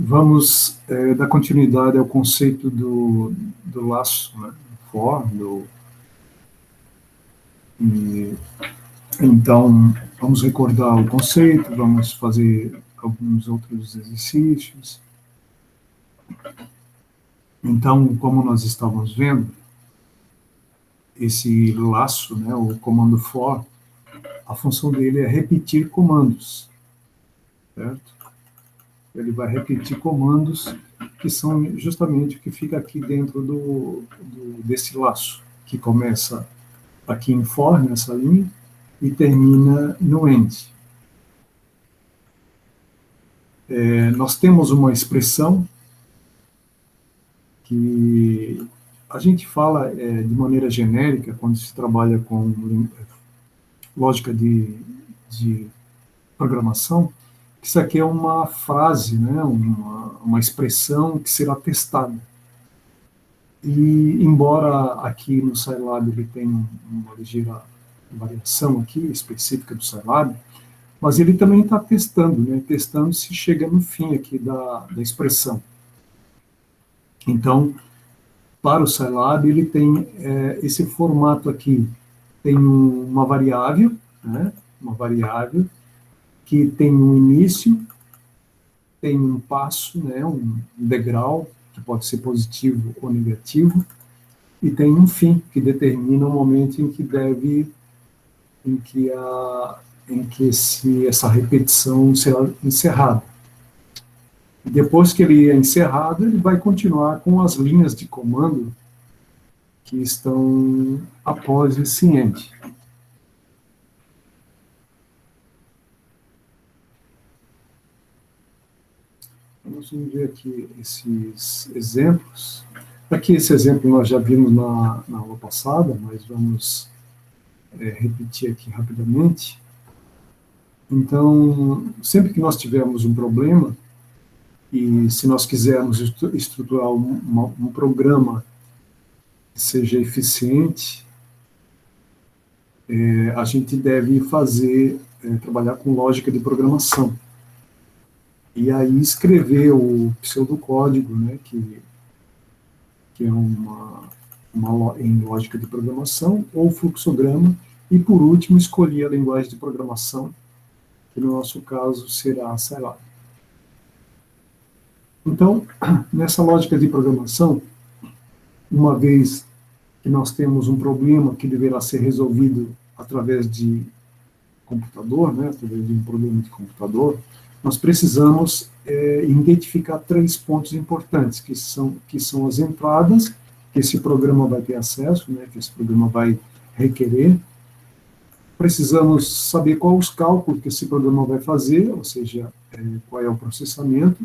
Vamos dar continuidade ao conceito do laço, né, for, e, então, vamos recordar o conceito, vamos fazer alguns outros exercícios. Então, como nós estávamos vendo, esse laço, né, o comando for, a função dele é repetir comandos, certo? Ele vai repetir comandos que são justamente o que fica aqui dentro desse laço, que começa aqui em for, nessa linha, e termina no end. Nós temos uma expressão que a gente fala de maneira genérica quando se trabalha com lógica de programação, que isso aqui é uma frase, né, uma expressão que será testada. E, embora aqui no Scilab ele tenha uma ligeira variação aqui, específica do Scilab, mas ele também está testando, né, testando se chega no fim aqui da expressão. Então, para o Scilab, ele tem esse formato aqui, tem uma variável, né, uma variável que tem um início, tem um passo, né, um degrau, que pode ser positivo ou negativo, e tem um fim, que determina o momento em que essa repetição será encerrada. E depois que ele é encerrado, ele vai continuar com as linhas de comando que estão após esse end. Vamos ver aqui esses exemplos. Aqui esse exemplo nós já vimos na aula passada, mas vamos repetir aqui rapidamente. Então, sempre que nós tivermos um problema, e se nós quisermos estruturar um programa que seja eficiente, a gente deve trabalhar com lógica de programação. E aí escrever o pseudocódigo, né, que é em lógica de programação, ou fluxograma, e por último escolher a linguagem de programação, que no nosso caso será a Scilab. Então, nessa lógica de programação, uma vez que nós temos um problema que deverá ser resolvido através de computador, né, através de um programa de computador, nós precisamos identificar 3 pontos importantes, que são as entradas que esse programa vai ter acesso, né, que esse programa vai requerer. Precisamos saber quais os cálculos que esse programa vai fazer, ou seja, qual é o processamento,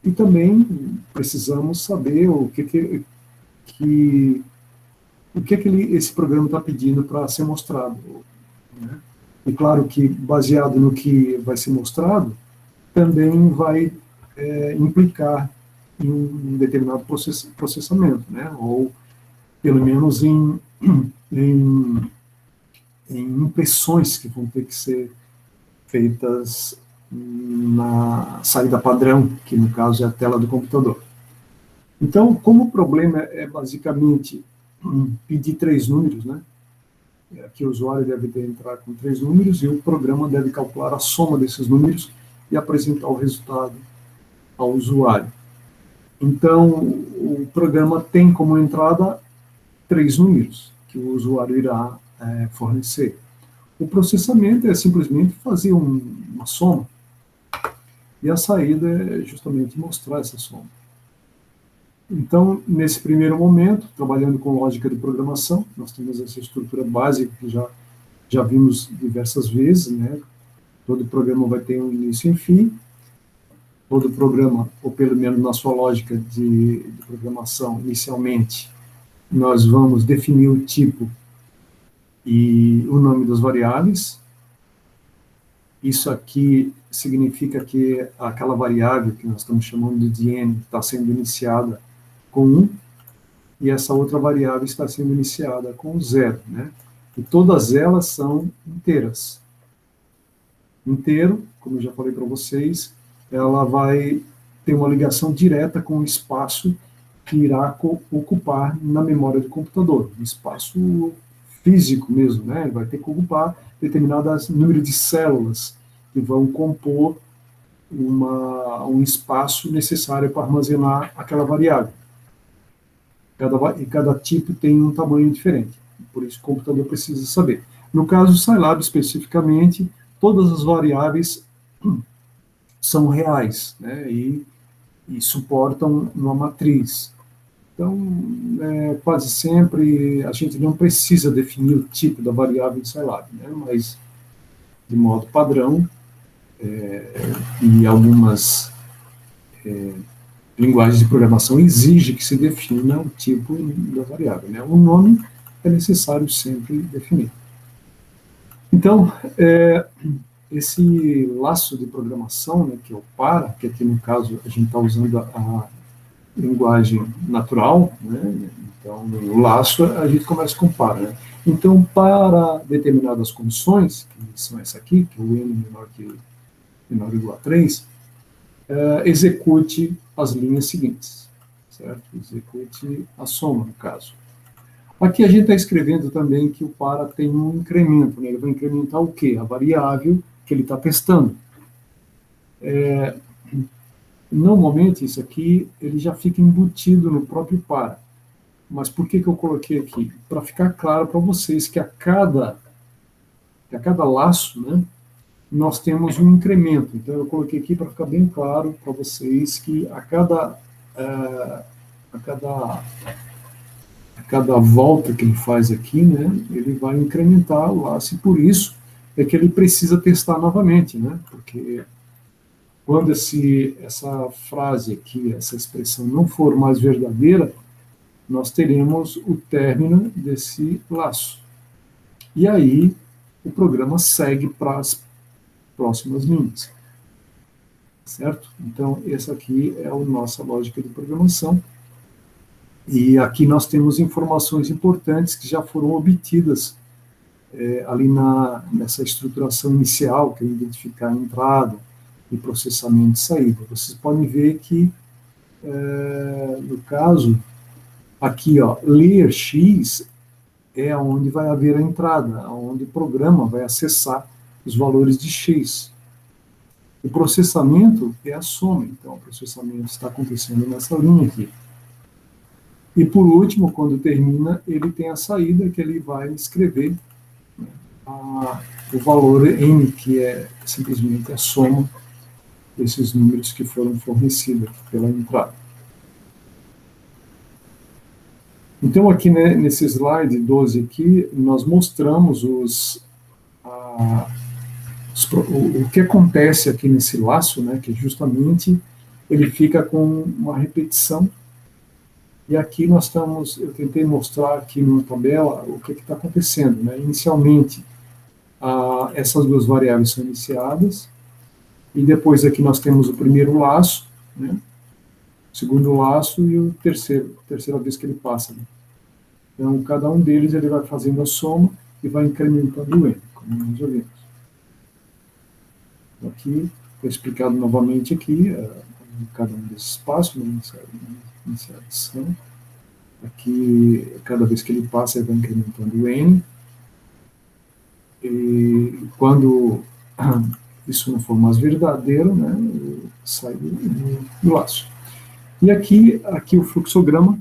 e também precisamos saber o que esse programa está pedindo para ser mostrado, né? E claro que, baseado no que vai ser mostrado, também vai implicar em um determinado processamento, né? Ou, pelo menos, em impressões que vão ter que ser feitas na saída padrão, que no caso é a tela do computador. Então, como o problema é basicamente pedir 3 números, né? Aqui o usuário deve entrar com 3 números e o programa deve calcular a soma desses números e apresentar o resultado ao usuário. Então, o programa tem como entrada 3 números que o usuário irá fornecer. O processamento é simplesmente fazer uma soma, e a saída é justamente mostrar essa soma. Então, nesse primeiro momento, trabalhando com lógica de programação, nós temos essa estrutura básica que já vimos diversas vezes, né? Todo programa vai ter um início e um fim. Todo programa, ou pelo menos na sua lógica de programação, inicialmente, nós vamos definir o tipo e o nome das variáveis. Isso aqui significa que aquela variável que nós estamos chamando de n está sendo iniciada com 1, e essa outra variável está sendo iniciada com 0, né? E todas elas são inteiras. Inteiro, como eu já falei para vocês, ela vai tem uma ligação direta com o espaço que irá ocupar na memória do computador, um espaço físico mesmo, né? Ele vai ter que ocupar determinadas número de células que vão compor um espaço necessário para armazenar aquela variável. E cada tipo tem um tamanho diferente. Por isso, o computador precisa saber. No caso do Scilab, especificamente, todas as variáveis são reais, né, e suportam uma matriz. Então, quase sempre, a gente não precisa definir o tipo da variável em Scilab, né, mas, de modo padrão, e algumas linguagens de programação exigem que se defina o tipo da variável, né. O nome é necessário sempre definir. Então, esse laço de programação, né, que é o para, que aqui no caso a gente está usando a linguagem natural, né, então o laço a gente começa com para. Né. Então, para determinadas condições, que são essa aqui, que é o n menor ou igual a 3, execute as linhas seguintes, certo? Execute a soma, no caso. Aqui a gente está escrevendo também que o para tem um incremento, né? Ele vai incrementar o quê? A variável que ele está testando. Normalmente, isso aqui, ele já fica embutido no próprio para. Mas por que eu coloquei aqui? Para ficar claro para vocês que a cada laço, né, nós temos um incremento. Então, eu coloquei aqui para ficar bem claro para vocês que a cada volta que ele faz aqui, né, ele vai incrementar o laço, e por isso é que ele precisa testar novamente, né, porque quando essa frase aqui, essa expressão não for mais verdadeira, nós teremos o término desse laço. E aí, o programa segue para as próximas linhas. Certo? Então, essa aqui é a nossa lógica de programação. E aqui nós temos informações importantes que já foram obtidas ali nessa estruturação inicial, que é identificar a entrada e processamento de saída. Vocês podem ver que, no caso, aqui, ó, layer X é onde vai haver a entrada, onde o programa vai acessar os valores de X. O processamento é a soma, então o processamento está acontecendo nessa linha aqui. E por último, quando termina, ele tem a saída que ele vai escrever, né, o valor n, que é simplesmente a soma desses números que foram fornecidos pela entrada. Então, aqui, né, nesse slide 12 aqui, nós mostramos o que acontece aqui nesse laço, né, que justamente ele fica com uma repetição. E aqui eu tentei mostrar aqui na tabela o que está acontecendo, né. Inicialmente, essas duas variáveis são iniciadas, e depois aqui nós temos o primeiro laço, né, o segundo laço e a terceira vez que ele passa. Né. Então, cada um deles ele vai fazendo a soma e vai incrementando o n, como nós já vimos. Aqui, foi explicado novamente aqui, cada um desses passos, né, iniciação. Aqui, cada vez que ele passa, ele vai incrementando o n. E quando isso não for mais verdadeiro, né, sai do laço. E aqui o fluxograma,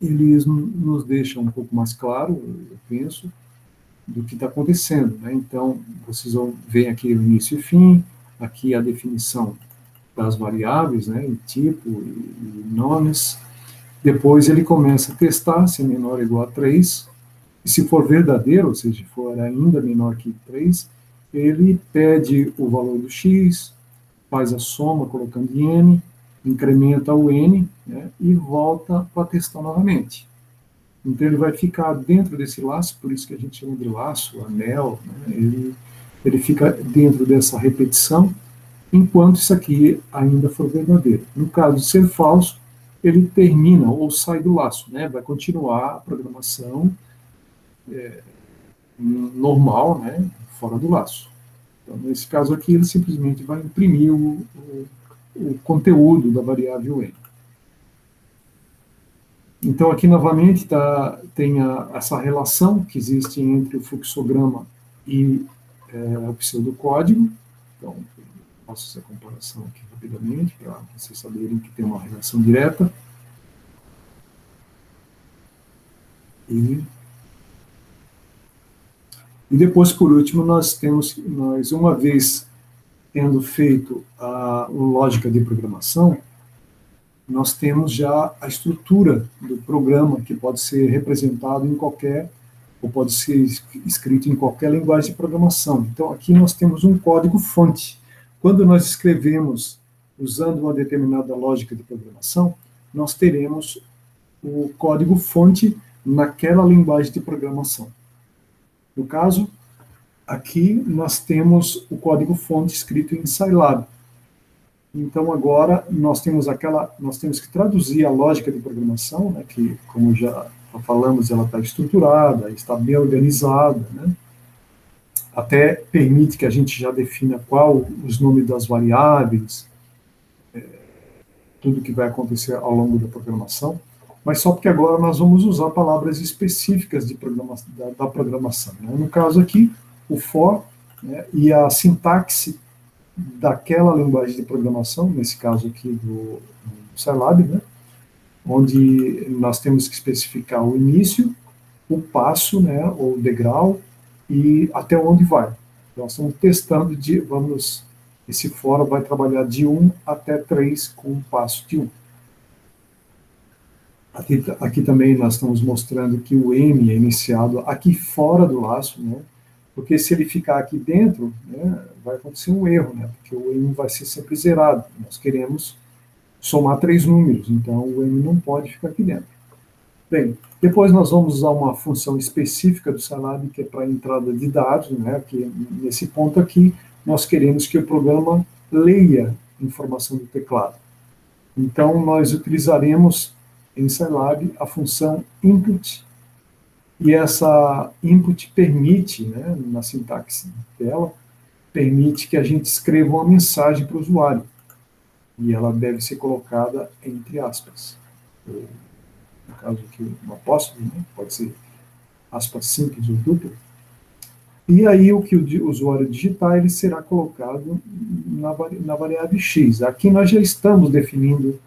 eles nos deixam um pouco mais claro, eu penso, do que está acontecendo, né? Então, vocês vão ver aqui o início e fim, aqui a definição das variáveis, né, em tipo e nomes. Depois ele começa a testar se é menor ou igual a 3, e se for verdadeiro, ou seja, for ainda menor que 3, ele pede o valor do x, faz a soma colocando em n, incrementa o n, né, e volta para testar novamente. Então, ele vai ficar dentro desse laço, por isso que a gente chama de laço, anel, né? Ele fica dentro dessa repetição, enquanto isso aqui ainda for verdadeiro. No caso de ser falso, ele termina ou sai do laço, né? Vai continuar a programação normal, né? Fora do laço. Então, nesse caso aqui, ele simplesmente vai imprimir o conteúdo da variável m. Então, aqui novamente tem essa relação que existe entre o fluxograma e o pseudocódigo. Então, faço essa comparação aqui rapidamente, para vocês saberem que tem uma relação direta. E depois, por último, nós, uma vez tendo feito a lógica de programação, nós temos já a estrutura do programa, que pode ser representado em qualquer, ou pode ser escrito em qualquer linguagem de programação. Então, aqui nós temos um código-fonte. Quando nós escrevemos usando uma determinada lógica de programação, nós teremos o código-fonte naquela linguagem de programação. No caso, aqui nós temos o código-fonte escrito em Scilab. Então, agora, nós temos que traduzir a lógica de programação, né, que, como já falamos, ela está estruturada, está bem organizada, né, até permite que a gente já defina qual os nomes das variáveis, tudo que vai acontecer ao longo da programação, mas só porque agora nós vamos usar palavras específicas da programação. Né. No caso aqui, o for, né, e a sintaxe daquela linguagem de programação, nesse caso aqui do Scilab, né, onde nós temos que especificar o início, o passo, né, o degrau, e até onde vai. Nós estamos testando, esse fórum vai trabalhar de 1 até 3 com o passo de 1. Aqui também nós estamos mostrando que o M é iniciado aqui fora do laço, né, porque se ele ficar aqui dentro, né, vai acontecer um erro, né, porque o M vai ser sempre zerado. Nós queremos somar 3 números, então o M não pode ficar aqui dentro. Bem, depois nós vamos usar uma função específica do Scilab, que é para a entrada de dados, né, que nesse ponto aqui nós queremos que o programa leia informação do teclado. Então nós utilizaremos em Scilab a função input, e essa input permite, né, na sintaxe dela, permite que a gente escreva uma mensagem para o usuário, e ela deve ser colocada entre aspas. No caso aqui, um apóstrofo, né, pode ser aspas simples ou dupla. E aí o que o usuário digitar, ele será colocado na variável x. Aqui nós já estamos definindo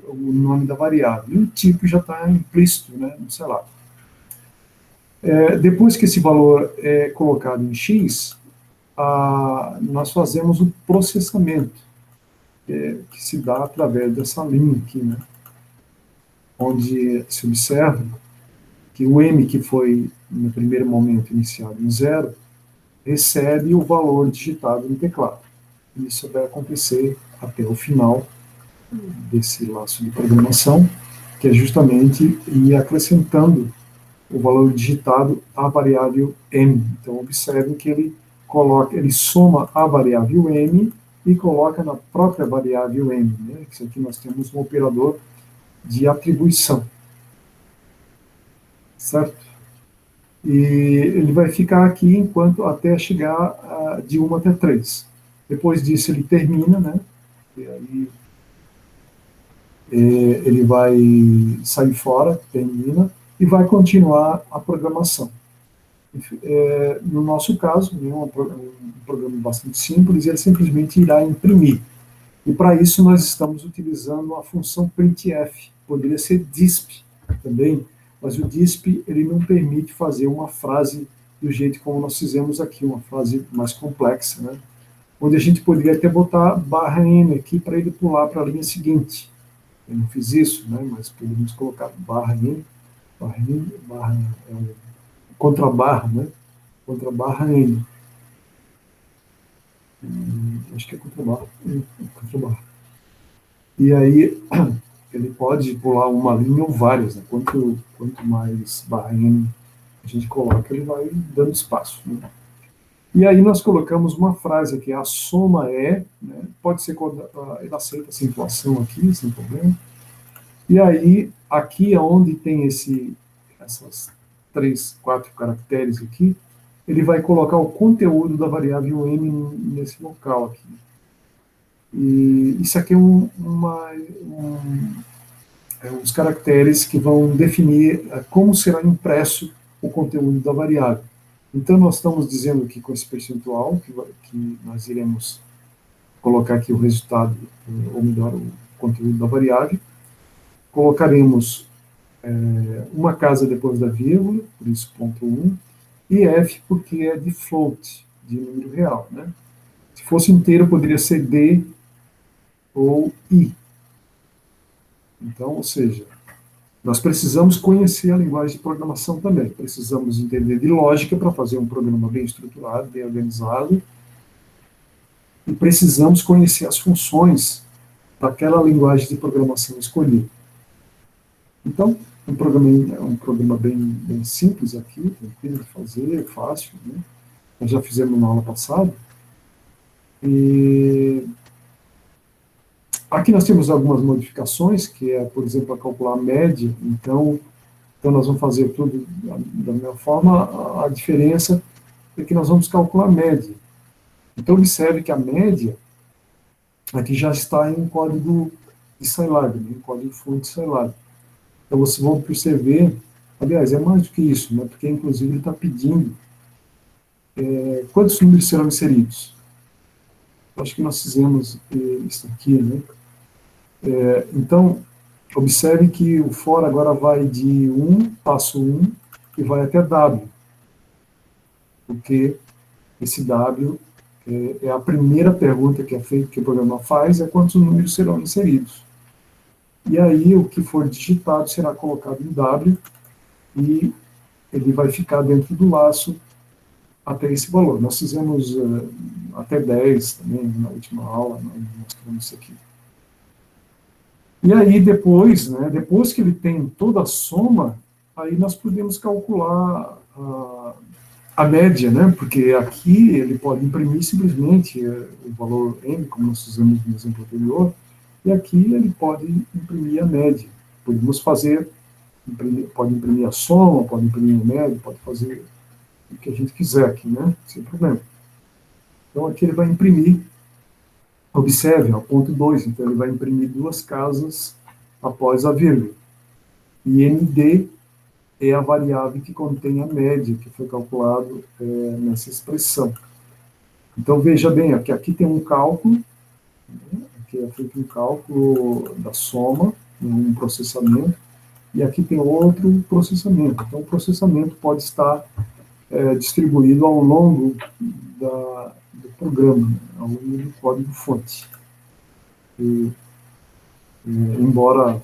o nome da variável, e o tipo já está implícito, né, no Scilab. Depois que esse valor é colocado em x, nós fazemos o processamento, que se dá através dessa linha aqui, né, onde se observa que o m, que foi no primeiro momento iniciado em 0, recebe o valor digitado no teclado. Isso vai acontecer até o final desse laço de programação, que é justamente ir acrescentando o valor digitado à variável m. Então, observem que ele soma a variável m e coloca na própria variável m. Né? Isso aqui nós temos um operador de atribuição. Certo? E ele vai ficar aqui até chegar de 1 até 3. Depois disso ele termina, né? E aí ele vai sair fora, termina, e vai continuar a programação. No nosso caso, é um programa bastante simples, e ele simplesmente irá imprimir. E para isso nós estamos utilizando a função printf, poderia ser disp também, mas o disp ele não permite fazer uma frase do jeito como nós fizemos aqui, uma frase mais complexa, né? Onde a gente poderia até botar /n aqui para ele pular para a linha seguinte. Eu não fiz isso, né? Mas poderíamos colocar /n, é um contrabarra, né? Contrabarra-n. Acho que é contrabarra. E aí ele pode pular uma linha ou várias, né? Quanto mais /n a gente coloca, ele vai dando espaço, né? E aí nós colocamos uma frase aqui, a soma é, né? Pode ser quando ele aceita essa inflação aqui, sem problema. E aí, aqui é onde tem essas 3, 4 caracteres aqui, ele vai colocar o conteúdo da variável m nesse local aqui. E isso aqui é uns caracteres que vão definir como será impresso o conteúdo da variável. Então, nós estamos dizendo que com esse percentual, que nós iremos colocar aqui o resultado, ou melhor, o conteúdo da variável, colocaremos uma casa depois da vírgula, por isso ponto 1, e F porque é de float, de número real. Né? Se fosse inteiro, poderia ser D ou I. Então, ou seja, nós precisamos conhecer a linguagem de programação também. Precisamos entender de lógica para fazer um programa bem estruturado, bem organizado, e precisamos conhecer as funções daquela linguagem de programação escolhida. Então, é um programa bem simples aqui, tranquilo de fazer, fácil, né? Nós já fizemos na aula passada. E aqui nós temos algumas modificações, que é, por exemplo, a calcular a média. Então nós vamos fazer tudo da mesma forma. A diferença é que nós vamos calcular a média. Então observe que a média aqui já está em um código de Scilab, né? Um código-fonte de Scilab. Então vocês vão perceber, aliás, é mais do que isso, né? Porque inclusive ele está pedindo quantos números serão inseridos. Acho que nós fizemos isso aqui, né? Então, observe que o for agora vai de 1, passo 1, e vai até W, porque esse W é a primeira pergunta que é feita, que o programa faz, é quantos números serão inseridos. E aí, o que for digitado será colocado em W, e ele vai ficar dentro do laço até esse valor. Nós fizemos até 10 também, na última aula, nós mostramos isso aqui. E aí, depois, né, depois que ele tem toda a soma, aí nós podemos calcular a média, né, porque aqui ele pode imprimir simplesmente o valor M, como nós fizemos no exemplo anterior, e aqui ele pode imprimir a média. Podemos fazer, pode imprimir a soma, pode imprimir a média, pode fazer o que a gente quiser aqui, né, sem problema. Então aqui ele vai imprimir. Observe, ó, ponto 2, então ele vai imprimir duas casas após a vírgula. E MD é a variável que contém a média, que foi calculado nessa expressão. Então veja bem, aqui tem um cálculo, né, aqui é feito um cálculo da soma, um processamento, e aqui tem outro processamento. Então o processamento pode estar distribuído ao longo do programa, né, ao longo do código-fonte. Embora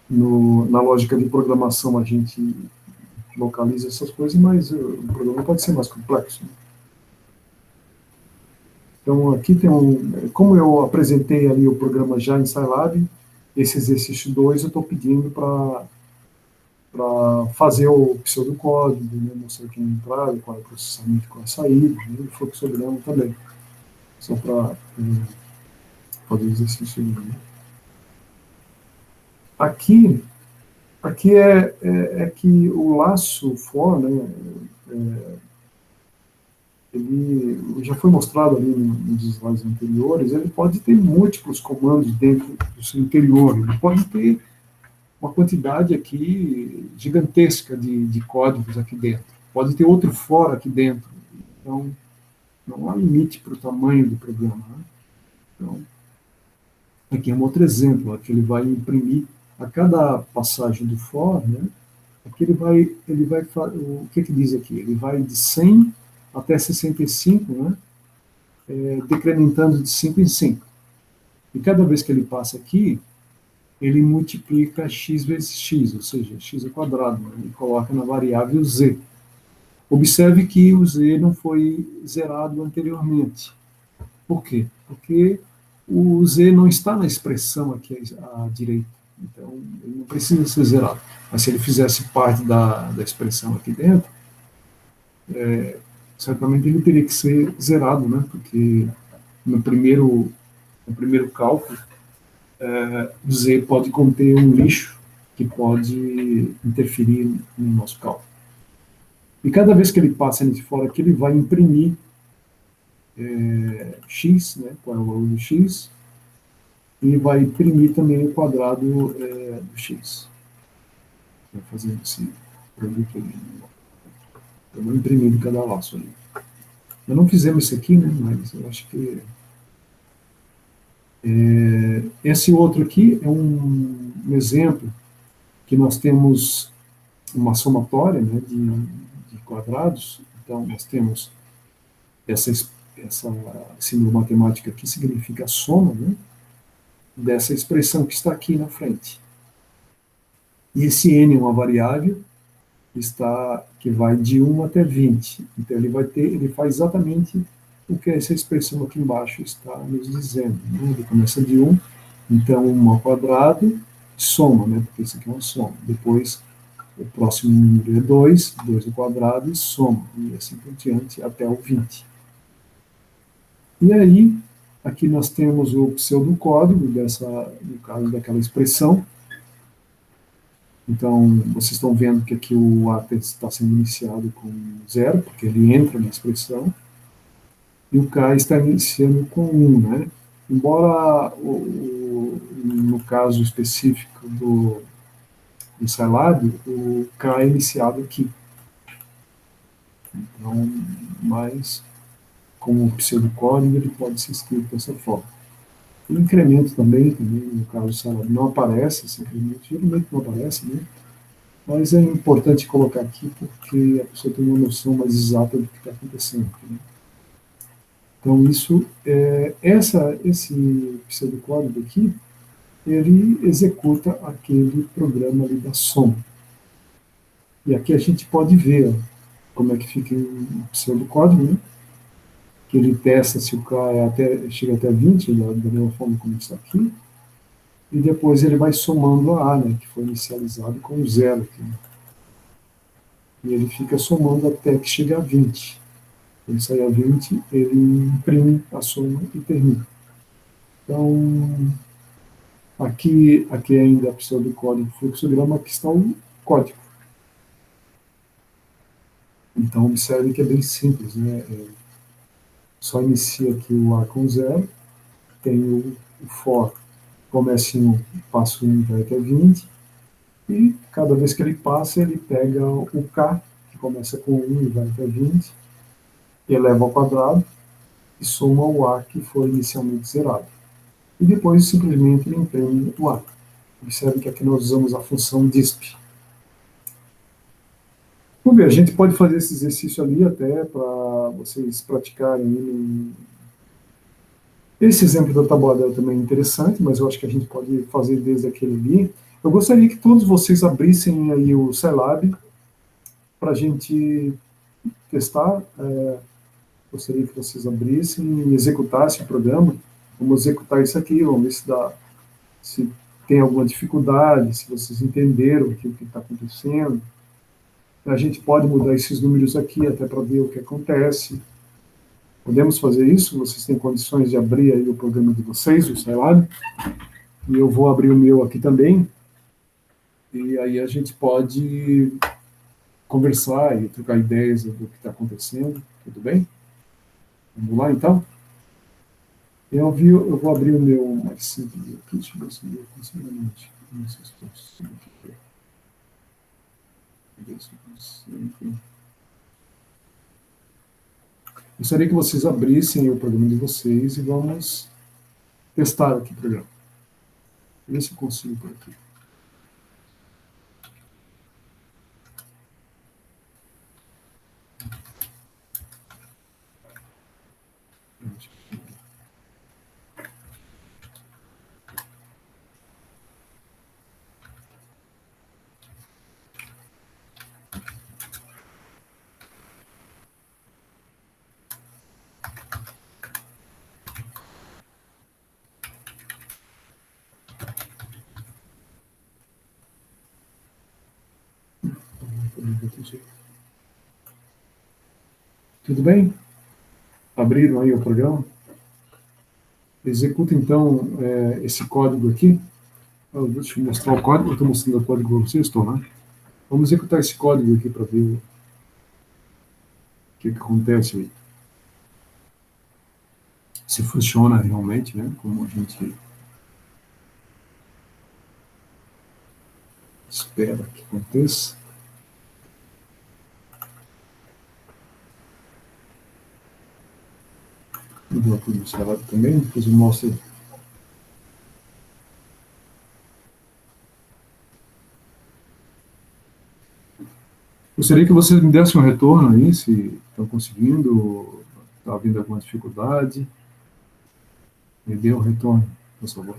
na lógica de programação a gente localiza essas coisas, mas o programa pode ser mais complexo. Então aqui tem como eu apresentei ali o programa já em Scilab, esse exercício 2 eu estou pedindo para fazer o pseudocódigo, né, mostrar aqui na entrada, qual é o processamento, qual é a saída, né, e o fluxograma também, só para fazer o exercício. Né. Aqui é que o laço for, né, ele já foi mostrado ali nos slides anteriores, ele pode ter múltiplos comandos dentro do seu interior, ele pode ter uma quantidade aqui gigantesca de códigos aqui dentro, pode ter outro for aqui dentro, então não há limite para o tamanho do programa. Né? Então, aqui é um outro exemplo, aqui ele vai imprimir a cada passagem do for, né, aqui ele vai o que diz aqui? Ele vai de 100 até 65, né, decrementando de 5 em 5. E cada vez que ele passa aqui, ele multiplica x vezes x, ou seja, x ao quadrado, né, e coloca na variável z. Observe que o z não foi zerado anteriormente. Por quê? Porque o z não está na expressão aqui à direita. Então, ele não precisa ser zerado. Mas se ele fizesse parte da expressão aqui dentro, certamente ele teria que ser zerado, né? Porque no primeiro cálculo, o z pode conter um lixo que pode interferir no nosso cálculo. E cada vez que ele passa de fora aqui, ele vai imprimir x, né? Qual é o valor do x, e vai imprimir também o quadrado do x. Vai fazer esse produto ali. Eu vou imprimir de cada laço ali. Eu não fizemos isso aqui, né, mas eu acho que esse outro aqui é um exemplo que nós temos uma somatória, né, de quadrados. Então, nós temos essa símbolo matemática aqui significa a soma, né, dessa expressão que está aqui na frente. E esse n é uma variável que vai de 1 até 20. Então, ele faz exatamente o que essa expressão aqui embaixo está nos dizendo. Né? Ele começa de 1, então 1 ao quadrado, soma, né? Porque isso aqui é uma soma. Depois, o próximo número é 2, 2 ao quadrado e soma, e assim por diante, até o 20. E aí, aqui nós temos o pseudocódigo no caso daquela expressão. Então, vocês estão vendo que aqui o A está sendo iniciado com 0, porque ele entra na expressão, e o K está iniciando com 1, né? Embora, no caso específico do Scilab, o K é iniciado aqui. Então, mas, como pseudocódigo, ele pode ser escrito dessa forma. O incremento também, no caso do Scilab, não aparece, esse incremento geralmente não aparece, né? Mas é importante colocar aqui porque a pessoa tem uma noção mais exata do que está acontecendo. Né? Então, esse pseudocódigo aqui, ele executa aquele programa ali da soma. E aqui a gente pode ver como é que fica o pseudocódigo, né? Que ele testa se o K chega até 20, da mesma forma como está aqui, e depois ele vai somando a A, né, que foi inicializado com 0 aqui. Né? E ele fica somando até que chegue a 20. Ele sai a 20, ele imprime a soma e termina. Então, aqui ainda a pseudocódigo fluxograma, aqui está o código. Então, observe que é bem simples, né? Só inicia aqui o A com 0, tem o for, começa em 1, passa 1 vai até 20, e cada vez que ele passa, ele pega o K, que começa com 1 e vai até 20, eleva ao quadrado, e soma o A que foi inicialmente zerado. E depois simplesmente ele imprime o A. Observe que aqui nós usamos a função disp. Vamos ver, a gente pode fazer esse exercício ali até para vocês praticarem. Esse exemplo da tabuada também é interessante, mas eu acho que a gente pode fazer desde aquele ali. Eu gostaria que todos vocês abrissem aí o Scilab para a gente testar. Gostaria que vocês abrissem e executassem o programa. Vamos executar isso aqui, vamos ver se tem alguma dificuldade, se vocês entenderam o que está acontecendo. A gente pode mudar esses números aqui até para ver o que acontece. Podemos fazer isso? Vocês têm condições de abrir aí o programa de vocês, o Scilab? E eu vou abrir o meu aqui também. E aí a gente pode conversar e trocar ideias do que está acontecendo. Tudo bem? Vamos lá, então? Eu vou abrir o meu mais simples aqui. Deixa eu ver se eu consigo. Não sei se estou conseguindo. Gostaria que vocês abrissem o programa de vocês e vamos testar aqui o programa. Ver se eu consigo por aqui. Tudo bem? Abriram aí o programa? Executa então esse código aqui. Deixa eu mostrar o código. Eu estou mostrando o código para vocês, estou, né? Vamos executar esse código aqui para ver o que acontece aí. Se funciona realmente, né? Como a gente espera que aconteça. Eu vou aqui no celular também, depois eu mostro. Gostaria que vocês me dessem um retorno aí, se estão conseguindo, está havendo alguma dificuldade. Me dê um retorno, por favor.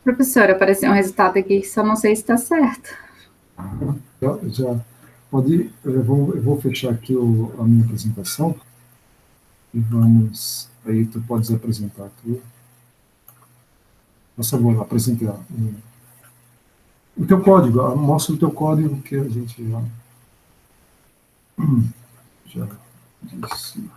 Professora, apareceu um resultado aqui, só não sei se está certo. Já pode ir, eu vou fechar aqui a minha apresentação e vamos. Aí tu podes apresentar tudo. Por favor, apresentar o teu código, mostra o teu código que a gente já disse.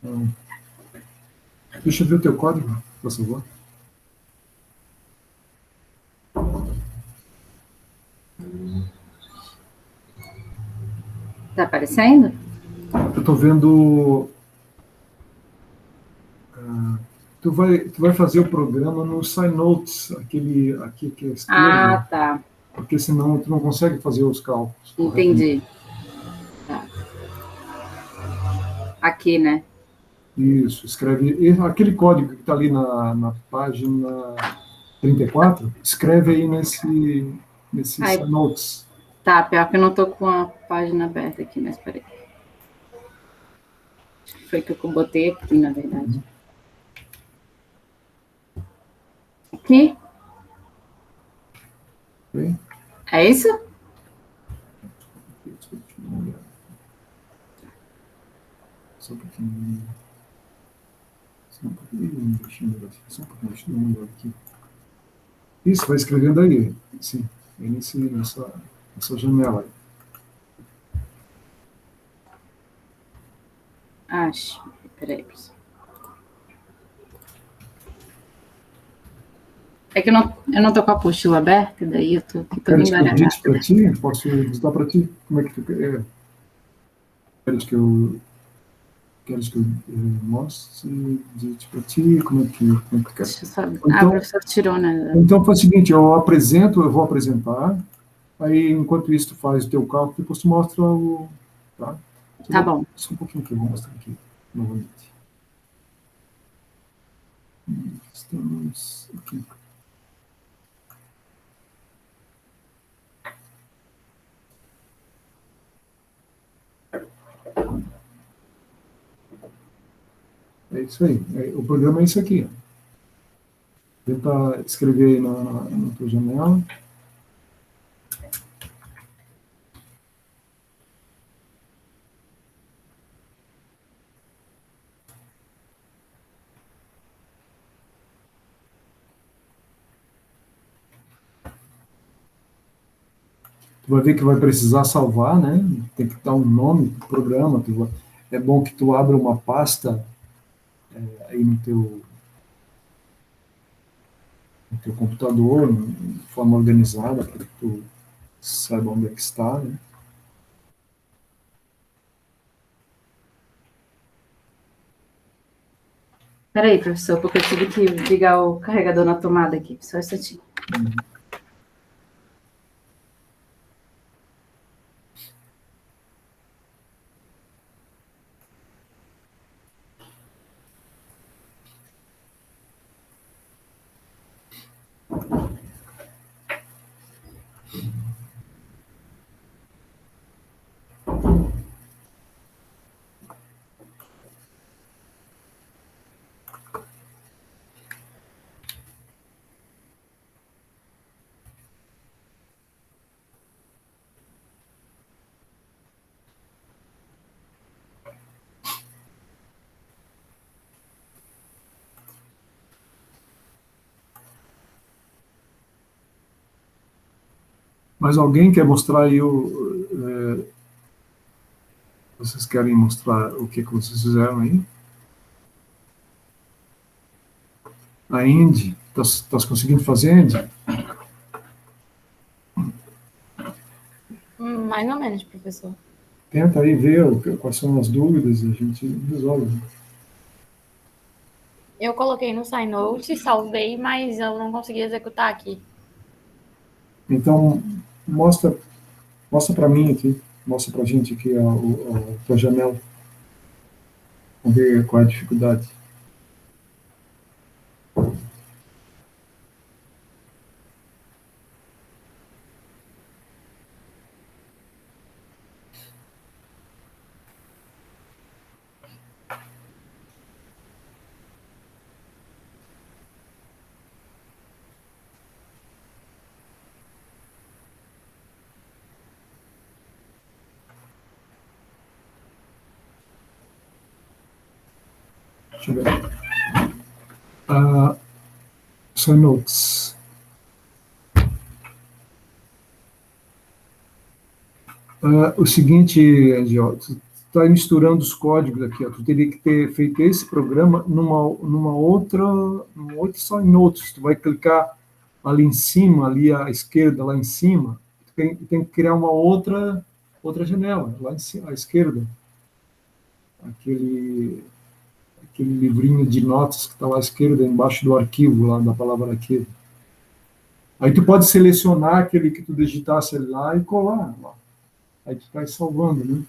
Então, deixa eu ver o teu código, por favor. Está aparecendo? Eu estou vendo. Tu vai fazer o programa no SciNotes, aquele aqui que é a esquerda, Ah, tá. porque senão tu não consegue fazer os cálculos corretamente. Entendi. Tá. Aqui, né? Isso, escreve. Aquele código que está ali na página 34, escreve aí nesse Ai, SciNotes. tá, pior que eu não tô com a página aberta aqui, mas peraí. Foi que eu botei aqui, na verdade. Aqui? Ok? É isso? Só um pouquinho. Só um pouquinho. Só um pouquinho. Deixa eu dar uma olhada aqui. Isso, vai escrevendo aí. Sim, aí nessa janela aí. Acho. Peraí, professor. É que eu não tô com a apostila aberta, daí eu tô aqui toda Queres que eu dite embaralhada. para ti? Posso digitar para ti? Como é que tu quer? Queres que eu mostre, digite para ti? Como é que tu quer? Deixa eu só. Ou Ah, o então, professor tirou, né? ou então faz o seguinte, eu vou apresentar, aí enquanto isso tu faz o teu cálculo, depois tu mostra o... Tá? Tá bom. Só um pouquinho que eu vou mostrar aqui, novamente. Estamos aqui. É isso aí. O programa é isso aqui. Tenta escrever aí na tua janela. Tu vai ver que vai precisar salvar, né? Tem que dar um nome para o programa. É bom que tu abra uma pasta aí no teu computador, de forma organizada, para que tu saiba onde é que está, né? Peraí, professor, porque eu tive que ligar o carregador na tomada aqui. Só um instantinho. Mas alguém quer mostrar aí vocês querem mostrar o que vocês fizeram aí? A Indy, estás conseguindo fazer, Indy? Mais ou menos, professor. Tenta aí ver quais são as dúvidas e a gente resolve. Eu coloquei no SciNote, salvei, mas eu não consegui executar aqui. Então, mostra para mim aqui, mostra para a gente aqui a tua janela. Vamos ver qual é a dificuldade. Deixa eu ver. SciNotes. O seguinte, Andy, tu está misturando os códigos aqui. Ó, tu teria que ter feito esse programa num outro SciNotes. Tu vai clicar ali em cima, ali à esquerda, lá em cima. Tem que criar uma outra janela, lá em cima, à esquerda. Aquele livrinho de notas que está lá à esquerda, embaixo do arquivo, lá da palavra arquivo. Aí tu pode selecionar aquele que tu digitasse lá e colar lá. Aí tu vai salvando, né?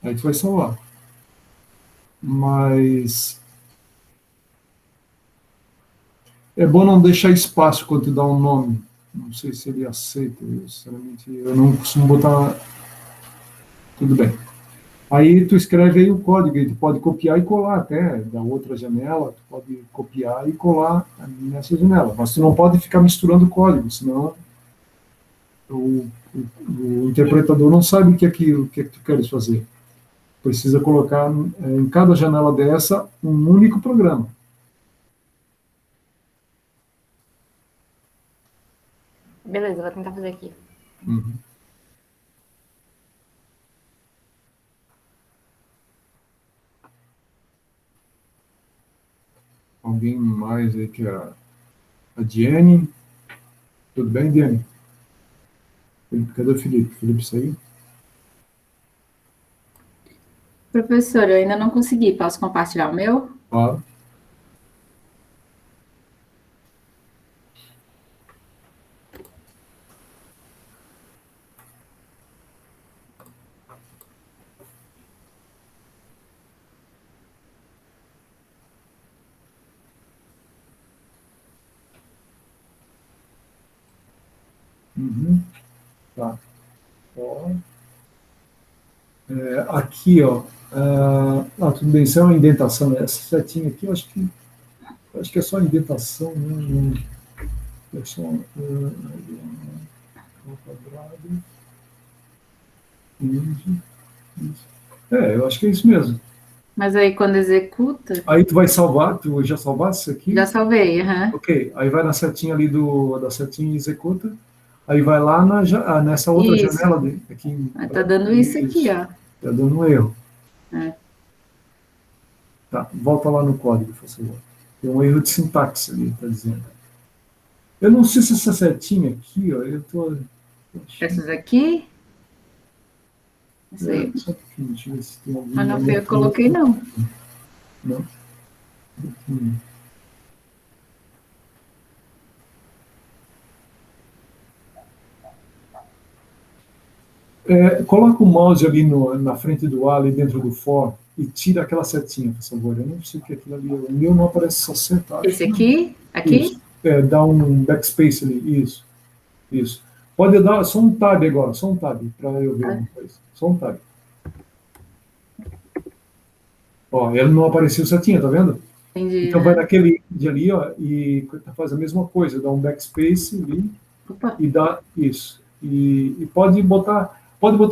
Aí tu vai salvar. Mas é bom não deixar espaço quando tu dá um nome. Não sei se ele aceita, sinceramente. Eu não costumo botar. Tudo bem. Aí tu escreve aí o código, e tu pode copiar e colar até da outra janela, tu pode copiar e colar nessa janela. Mas tu não pode ficar misturando código, senão o interpretador não sabe o que é que tu queres fazer. Precisa colocar em cada janela dessa um único programa. Beleza, vou tentar fazer aqui. Uhum. Alguém mais aí que a Diane? Tudo bem, Diane? Cadê o Felipe? O Felipe saiu? Professor, eu ainda não consegui. Posso compartilhar o meu? Claro. Uhum. Tá. Ó. Aqui, ó. Tudo bem, isso é uma indentação. Essa setinha aqui, eu acho que é só indentação, né? É só quadrado. Isso. Eu acho que é isso mesmo. Mas aí quando executa, Aí tu vai salvar, tu já salvaste isso aqui? já salvei, aham. Ok, aí vai na setinha ali da setinha e executa. Aí vai lá nessa outra Isso. janela aqui. Tá dando isso aqui, ó. Tá dando um erro. É. Tá, volta lá no código, por favor. Tem um erro de sintaxe ali, tá dizendo. Eu não sei se essa setinha aqui, ó, eu tô Essas aqui? Essa aí. Só um pouquinho, deixa eu ver se tem algum. Mas não fui eu que coloquei, não. Não? Coloca o mouse ali na frente do A, ali dentro do for, e tira aquela setinha, por favor. Eu não sei o que é aquilo ali. O meu não aparece só seta. Esse aqui? Aqui? Isso. Dá um backspace ali. Isso. Isso. Pode dar só um tab agora, só um tab, para eu ver uma coisa. Só um tab. Ó, ele não apareceu setinha, tá vendo? Entendi. Então vai naquele de ali, ó, e faz a mesma coisa, dá um backspace ali. Opa. E dá isso. E pode botar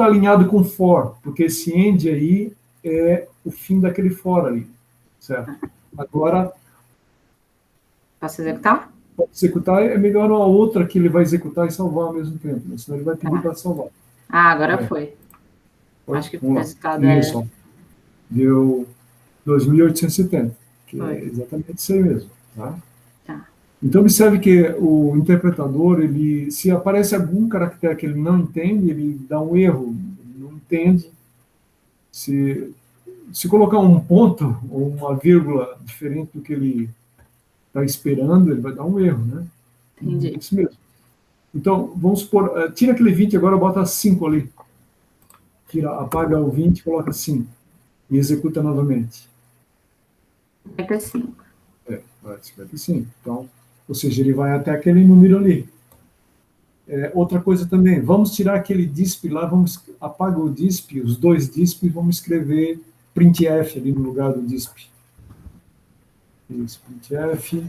alinhado com for, porque esse end aí é o fim daquele for ali, certo? Agora, Posso executar? pode executar, é melhor uma outra que ele vai executar e salvar ao mesmo tempo, né? Senão ele vai pedir Tá. para salvar. Ah, agora É. foi. Foi? Acho que o Vamos lá. resultado é. Isso, ó. Deu 2.870, que é Foi. exatamente isso aí mesmo, tá? Tá. Então, observe que o interpretador, ele, se aparece algum caractere que ele não entende, ele dá um erro, ele não entende. Se colocar um ponto ou uma vírgula diferente do que ele está esperando, ele vai dar um erro, né? Entendi. Isso mesmo. Então, vamos supor, tira aquele 20 agora, bota 5 ali. Tira, apaga o 20, coloca 5 e executa novamente. 55. Vai 55. Então, ou seja, ele vai até aquele número ali. Outra coisa também, vamos tirar aquele disp lá, apaga o disp, os dois disp, e vamos escrever printf ali no lugar do disp. Isso, printf,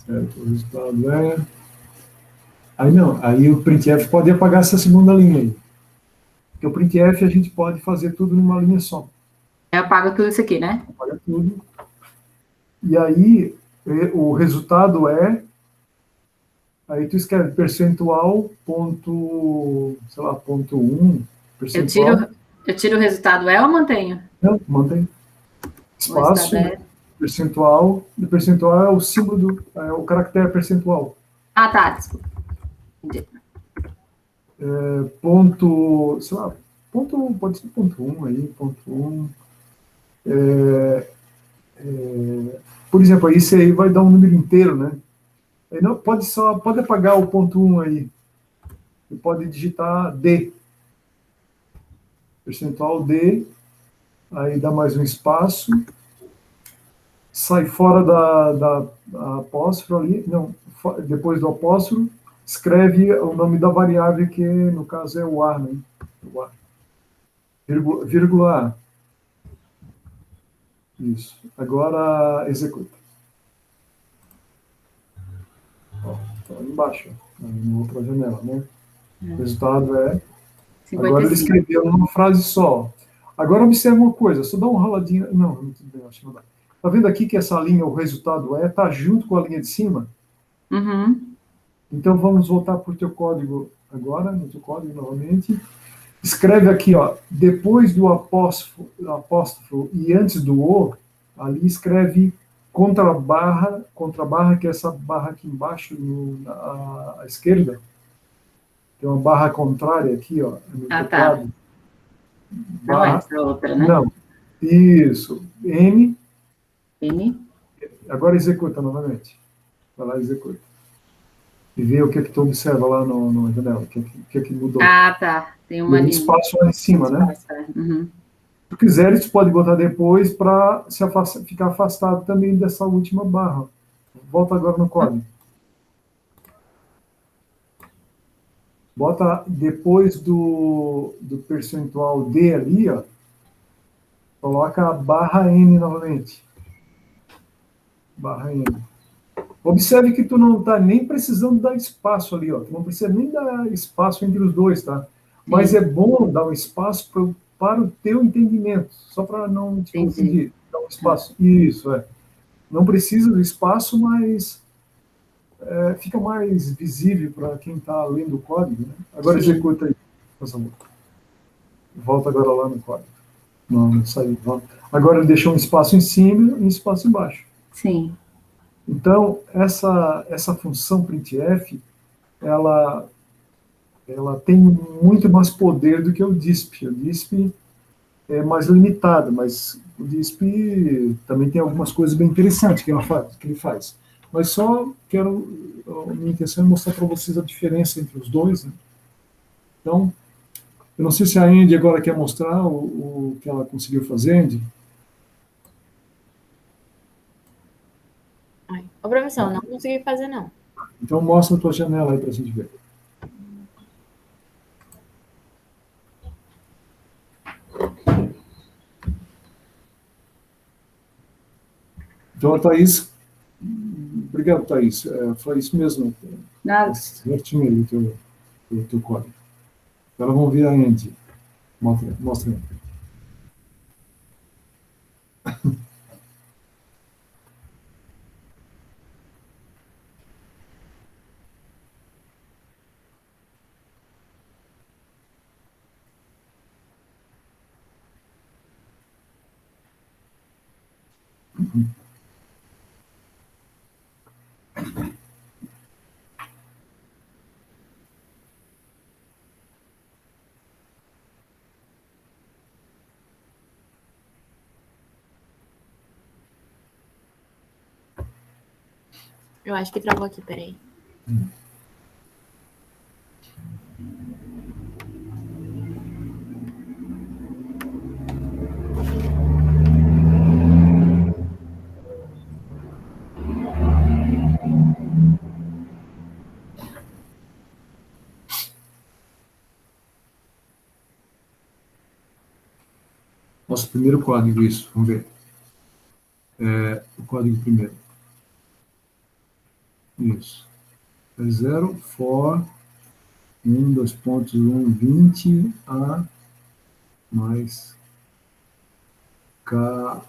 certo, o resultado é... Aí não, aí o printf pode apagar essa segunda linha aí. Porque o printf a gente pode fazer tudo numa linha só. Eu apago tudo isso aqui, né? Apaga tudo. E aí o resultado é... Aí tu escreve percentual, ponto, sei lá, ponto 1, percentual. Eu tiro o resultado é ou mantenho? Não, mantém. O resultado Espaço, é. percentual. O percentual é o símbolo é o caractere percentual. Ah, tá, desculpa. Entendi. Ponto, sei lá, ponto, pode ser ponto 1 aí, ponto 1. Por exemplo, aí você vai dar um número inteiro, né? Aí não, pode apagar o ponto 1 aí. Você pode digitar D. Percentual D, aí dá mais um espaço, sai fora da apóstrofo ali, não, depois do apóstrofo, escreve o nome da variável, que no caso é o A, né? O A. Vírgula A. Isso. Agora executa. Ó, tá lá embaixo, na outra janela, né? O resultado é... 55. Agora ele escreveu numa frase só. Agora observa uma coisa, só dá um raladinho. Não, tudo bem, acho que não dá. Tá vendo aqui que essa linha, o resultado é, tá junto com a linha de cima? Uhum. Então vamos voltar para o teu código agora, no teu código novamente. Escreve aqui, ó, depois do apóstrofo e antes do O, ali escreve contrabarra, que é essa barra aqui embaixo, à esquerda. Tem uma barra contrária aqui, ó, no teclado. Tá. Não é essa outra, né? Não. Isso. N. N. Agora executa novamente. Vai lá e executa. E vê o que tu observa lá no janela. O que mudou. Ah, tá. Tem uma linha. Espaço lá em cima, né? Uhum. Se tu quiser, tu pode botar depois para ficar afastado também dessa última barra. Volta agora no código. Bota depois do percentual D ali, ó. Coloca a barra N novamente. Barra N. Observe que tu não está nem precisando dar espaço ali, ó. Tu não precisa nem dar espaço entre os dois, tá? Mas é bom dar um espaço para o teu entendimento, só para não te confundir. Dar um espaço. Isso, é. Não precisa do espaço, mas fica mais visível para quem está lendo o código, né? Agora executa aí, por favor. Volta agora lá no código. Não saiu. Agora ele deixou um espaço em cima e um espaço embaixo. Sim. Então, essa função printf, ela tem muito mais poder do que o disp. O disp é mais limitado, mas o disp também tem algumas coisas bem interessantes que ele faz. Mas só minha intenção é mostrar para vocês a diferença entre os dois, né? Então, eu não sei se a Andy agora quer mostrar o que ela conseguiu fazer, Andy. Ô, professor, não consegui fazer, não. Então, mostra a tua janela aí para a gente ver. Então, a Thaís... Obrigado, Thaís. Foi isso mesmo. Nada. Certinho ali o teu código. Agora vamos ver a Andy. Mostra aí. Eu acho que travou aqui, peraí. Nosso primeiro código, isso, vamos ver. O código primeiro. Isso. É 0 for 1, 2 pontos, 1, 20, A mais K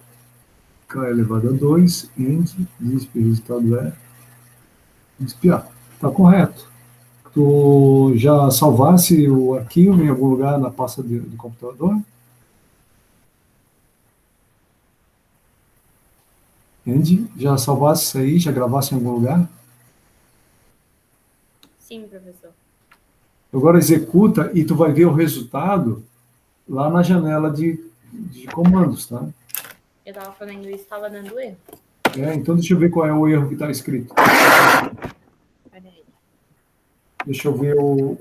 elevado a 2, end, disp, resultado é disp A. Está correto. Tu já salvasse o arquivo em algum lugar na pasta do computador? Andy, já salvasse isso aí? Já gravasse em algum lugar? Sim, professor. Agora executa e tu vai ver o resultado lá na janela de comandos, tá? Eu tava fazendo isso, estava dando erro. Então deixa eu ver qual é o erro que está escrito. Peraí. Deixa eu ver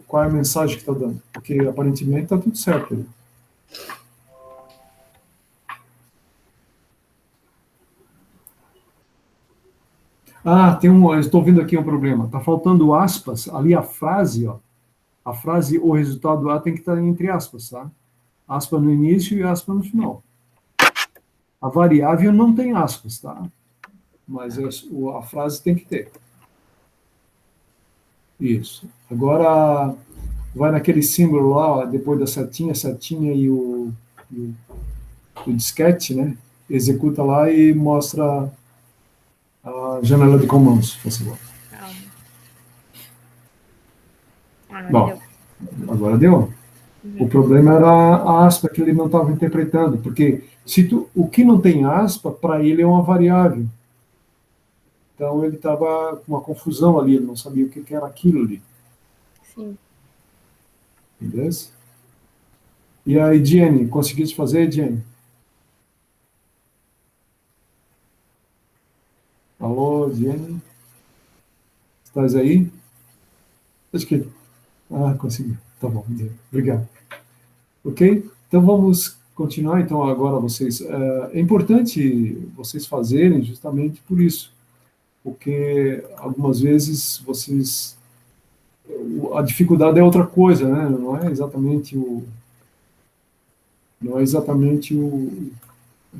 qual é a mensagem que está dando. Porque aparentemente está tudo certo. Né? Eu estou vendo aqui um problema. Está faltando aspas, ali a frase, ó. A frase, o resultado A tem que estar entre aspas, tá? Aspa no início e aspa no final. A variável não tem aspas, tá? Mas a frase tem que ter. Isso. Agora, vai naquele símbolo lá, ó, depois da setinha e o disquete, né? Executa lá e mostra a janela de comandos, por favor. Bom, agora deu. O problema era a aspa que ele não estava interpretando, porque o que não tem aspa, para ele é uma variável. Então ele estava com uma confusão ali, ele não sabia o que era aquilo ali. Sim. Beleza? E aí, Jenny, conseguiste fazer, Jenny? Alô, Jenny? Estás aí? Acho que... consegui. Tá bom, obrigado. Ok? Então vamos continuar, então, agora vocês. É importante vocês fazerem justamente por isso, porque algumas vezes a dificuldade é outra coisa, né? Não é exatamente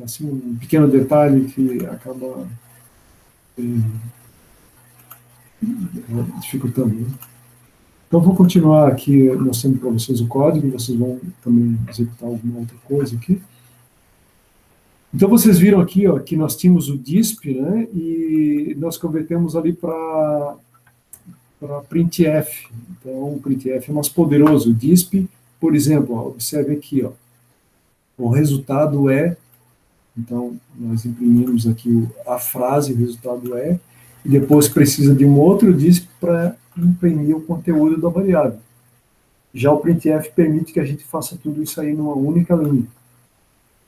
assim, um pequeno detalhe que acaba dificultando, né? Então, vou continuar aqui mostrando para vocês o código, vocês vão também executar alguma outra coisa aqui. Então, vocês viram aqui, ó, que nós tínhamos o disp, né, e nós convertemos ali para printf. Então, o printf é mais poderoso. O disp, por exemplo, ó, observe aqui, ó, o resultado é, então, nós imprimimos aqui a frase, o resultado é, e depois precisa de um outro disp para imprimir o conteúdo da variável. Já o printf permite que a gente faça tudo isso aí numa única linha.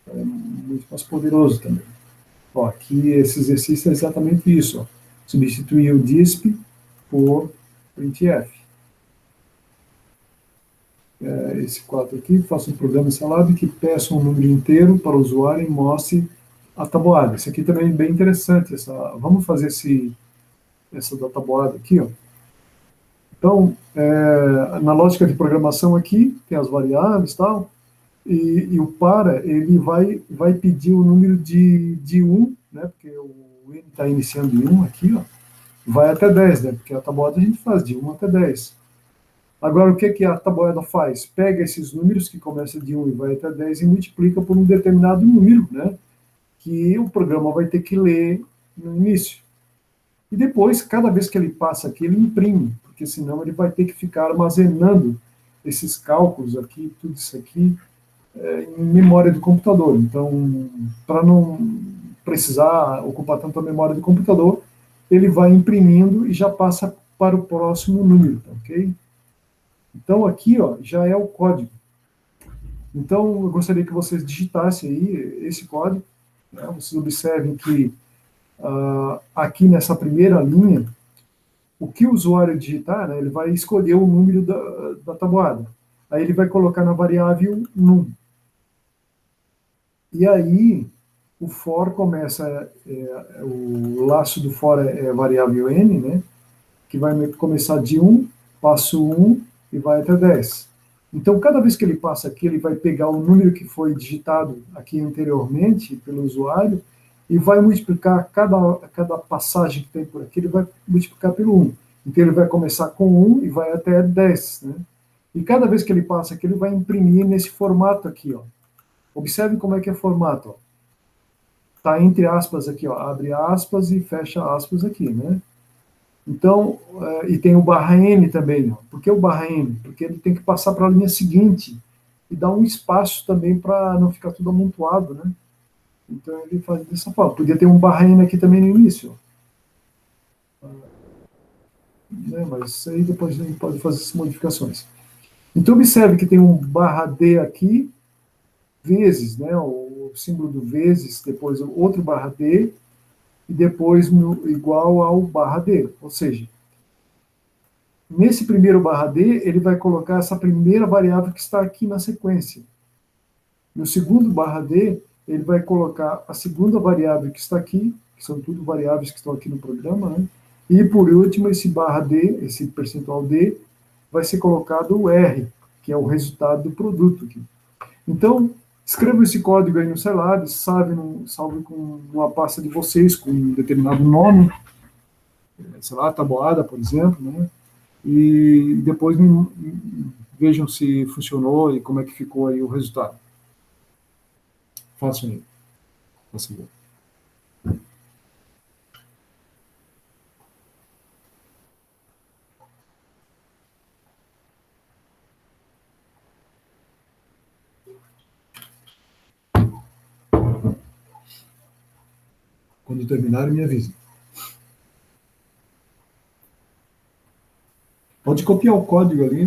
É muito mais poderoso também. Ó, aqui esse exercício é exatamente isso. Ó. Substituir o disp por printf. Esse quadro aqui, faça um programa em Scilab que peça um número inteiro para o usuário e mostre a tabuada. Esse aqui também é bem interessante. Vamos fazer essa da tabuada aqui, ó. Então, na lógica de programação aqui, tem as variáveis e tal, e o para, ele vai pedir o número de 1, né, porque o n está iniciando em 1 aqui, ó, vai até 10, né, porque a tabuada a gente faz de 1 até 10. Agora, o que a tabuada faz? Pega esses números que começam de 1 e vai até 10 e multiplica por um determinado número, né, que o programa vai ter que ler no início. E depois, cada vez que ele passa aqui, ele imprime, porque senão ele vai ter que ficar armazenando esses cálculos aqui, tudo isso aqui, em memória do computador. Então, para precisar ocupar tanto a memória do computador, ele vai imprimindo e já passa para o próximo número, ok? Então, aqui, ó, já é o código. Então, eu gostaria que vocês digitassem aí esse código, né? Vocês observem que aqui nessa primeira linha, o que o usuário digitar, né, ele vai escolher o número da tabuada. Aí ele vai colocar na variável num. E aí, o for começa, o laço do for é a variável n, né, que vai começar de 1, passo 1 e vai até 10. Então, cada vez que ele passa aqui, ele vai pegar o número que foi digitado aqui anteriormente pelo usuário e vai multiplicar cada passagem que tem por aqui, ele vai multiplicar pelo 1. Então, ele vai começar com 1 e vai até 10, né? E cada vez que ele passa aqui, ele vai imprimir nesse formato aqui, ó. Observe como é que é o formato, ó. Tá entre aspas aqui, ó, abre aspas e fecha aspas aqui, né? Então, e tem o barra N também, ó. Por que o barra N? Porque ele tem que passar para a linha seguinte e dar um espaço também para não ficar tudo amontoado, né? Então ele faz dessa forma. Podia ter um barra N aqui também no início, ó. Né? Mas aí depois a gente pode fazer essas modificações. Então observe que tem um barra D aqui, vezes, né? O símbolo do vezes, depois outro barra D, e depois igual ao barra D. Ou seja, nesse primeiro barra D, ele vai colocar essa primeira variável que está aqui na sequência. No segundo barra D, ele vai colocar a segunda variável que está aqui, que são tudo variáveis que estão aqui no programa, né? E por último, esse barra D, esse percentual D, vai ser colocado o R, que é o resultado do produto aqui. Então, escreva esse código aí no Scilab, salve com uma pasta de vocês, com um determinado nome, sei lá, tabuada, por exemplo, né? E depois vejam se funcionou e como é que ficou aí o resultado. Façam aí. Façam aí. Quando terminar, me avise. Pode copiar o código ali,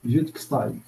do jeito que está aí.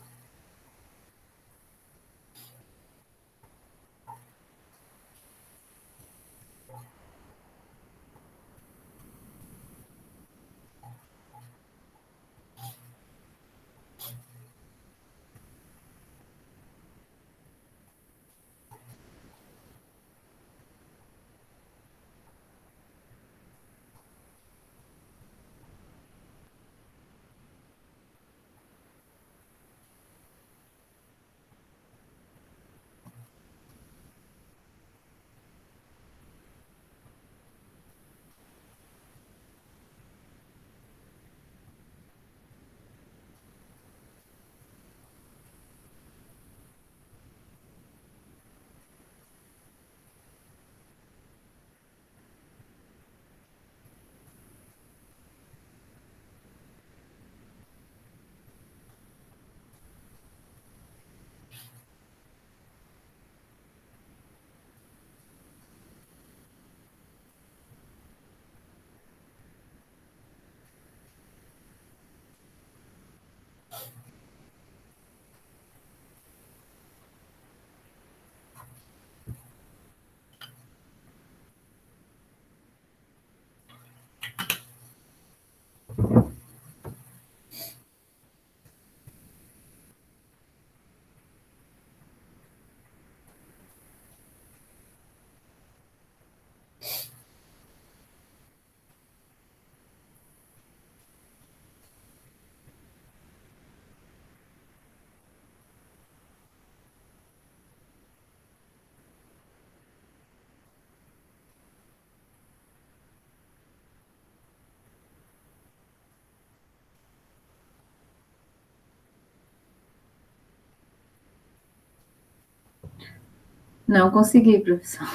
Não consegui, professor.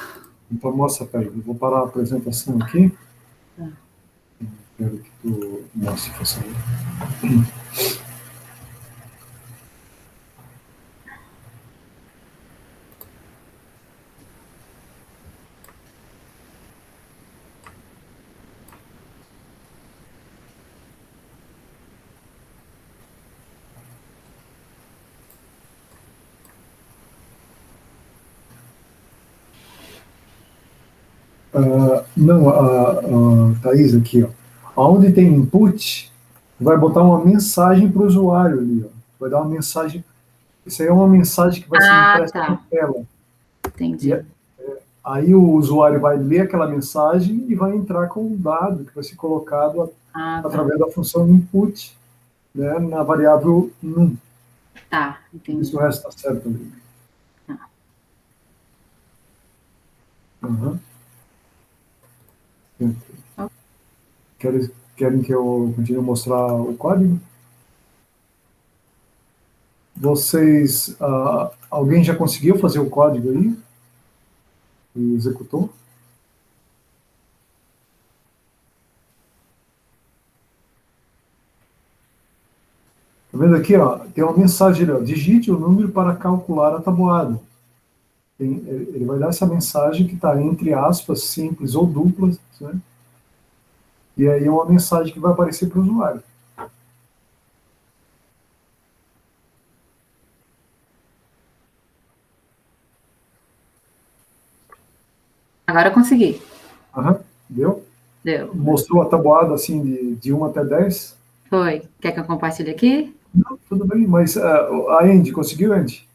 Então, mostra, peraí, eu vou parar a apresentação aqui. Tá. Quero que tu mostre, por favor. Não, Thaís, aqui, ó. Onde tem input, vai botar uma mensagem para o usuário ali, ó. Vai dar uma mensagem. Isso aí é uma mensagem que vai ser impressa na Tá. tela. E Entendi. aí o usuário vai ler aquela mensagem e vai entrar com um dado que vai ser colocado Tá. através da função input, né, na variável num. Tá, Isso entendi. o resto está certo ali. Tá. Uhum. Querem que eu continue a mostrar o código? Vocês, alguém já conseguiu fazer o código aí? E executou? Tá vendo aqui, ó? Tem uma mensagem ali, ó. Digite o número para calcular a tabuada. Ele vai dar essa mensagem que está entre aspas, simples ou duplas, né? E aí é uma mensagem que vai aparecer para o usuário. Agora eu consegui. Aham, deu? Deu. Mostrou a tabuada assim de 1 até 10? Foi. Quer que eu compartilhe aqui? Não, tudo bem, mas a Andy, conseguiu, Andy?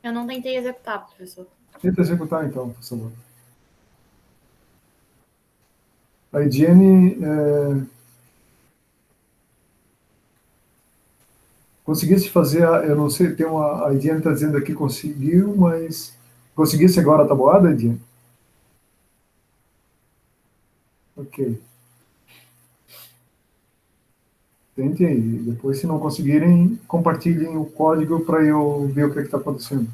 Eu não tentei executar, professor. Tenta executar então, por favor. A Ediane, conseguisse fazer, eu não sei, a Ediane está dizendo aqui que conseguiu, mas conseguisse agora a tabuada, Ediane? Ok. Tentem aí. Depois, se não conseguirem, compartilhem o código para eu ver o que está acontecendo.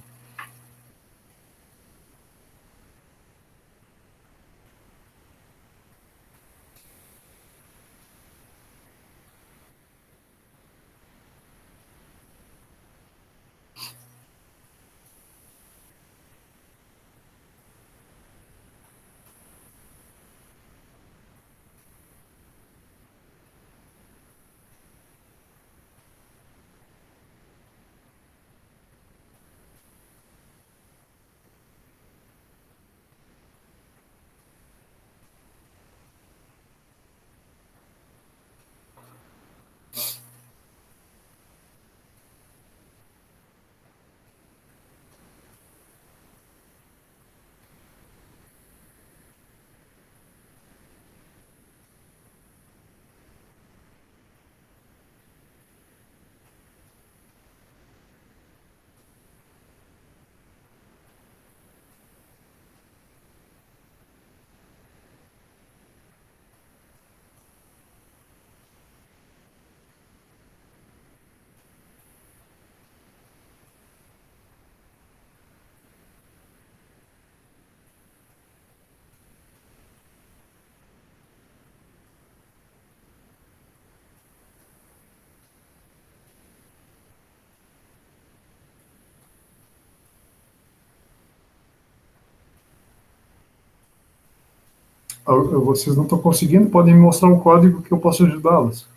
Vocês não estão conseguindo, podem me mostrar um código que eu possa ajudá-los.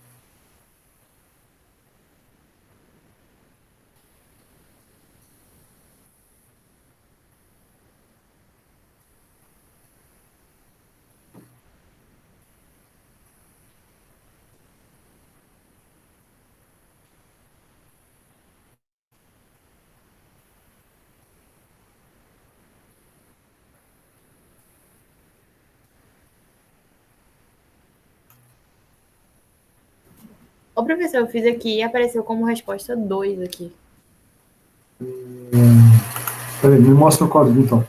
Ô, professor, eu fiz aqui e apareceu como resposta 2 aqui. Peraí, me mostra o código então.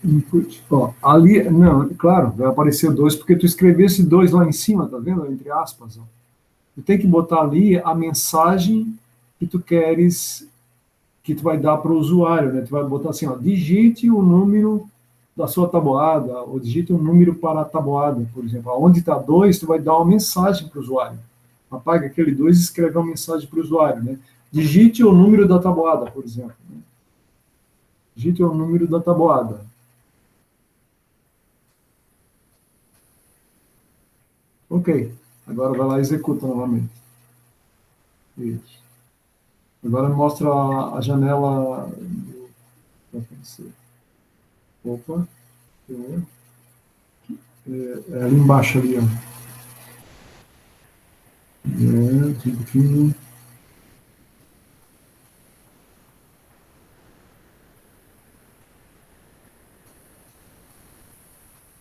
Input. Ó, ali, não, claro, vai aparecer 2 porque tu escrevesse 2 lá em cima, tá vendo? Entre aspas. Ó. Tu tem que botar ali a mensagem que tu queres, que tu vai dar para o usuário, né? Tu vai botar assim, ó, digite o número da sua tabuada, ou digite um número para a tabuada, por exemplo. Onde está 2, tu vai dar uma mensagem para o usuário. Apaga aquele 2 e escreve uma mensagem para o usuário, né? Digite o número da tabuada, por exemplo. Né? Digite o número da tabuada. Ok. Agora vai lá e executa novamente. Isso. Agora mostra a janela do... Opa. É ali embaixo ali, ó. Um pouquinho.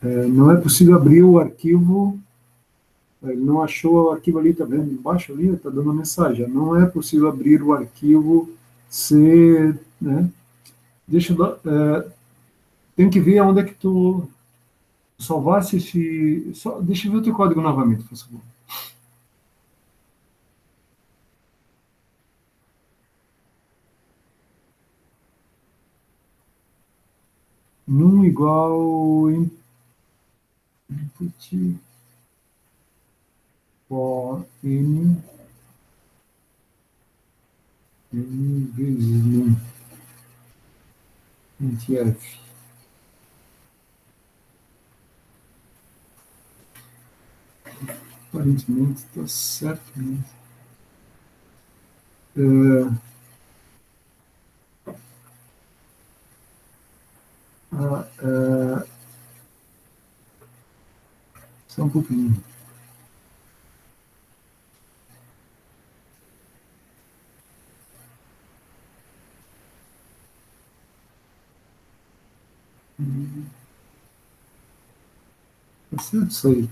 Não é possível abrir o arquivo. Ele não achou o arquivo ali, tá vendo? Embaixo ali, está dando uma mensagem. Não é possível abrir o arquivo C, né? Deixa eu dar, tem que ver onde é que tu salvasse esse. Deixa eu ver o teu código novamente, por favor. Num igual input for n vezes num int f. Aparentemente está certo, né? Só um pouquinho. Tá certo isso aí.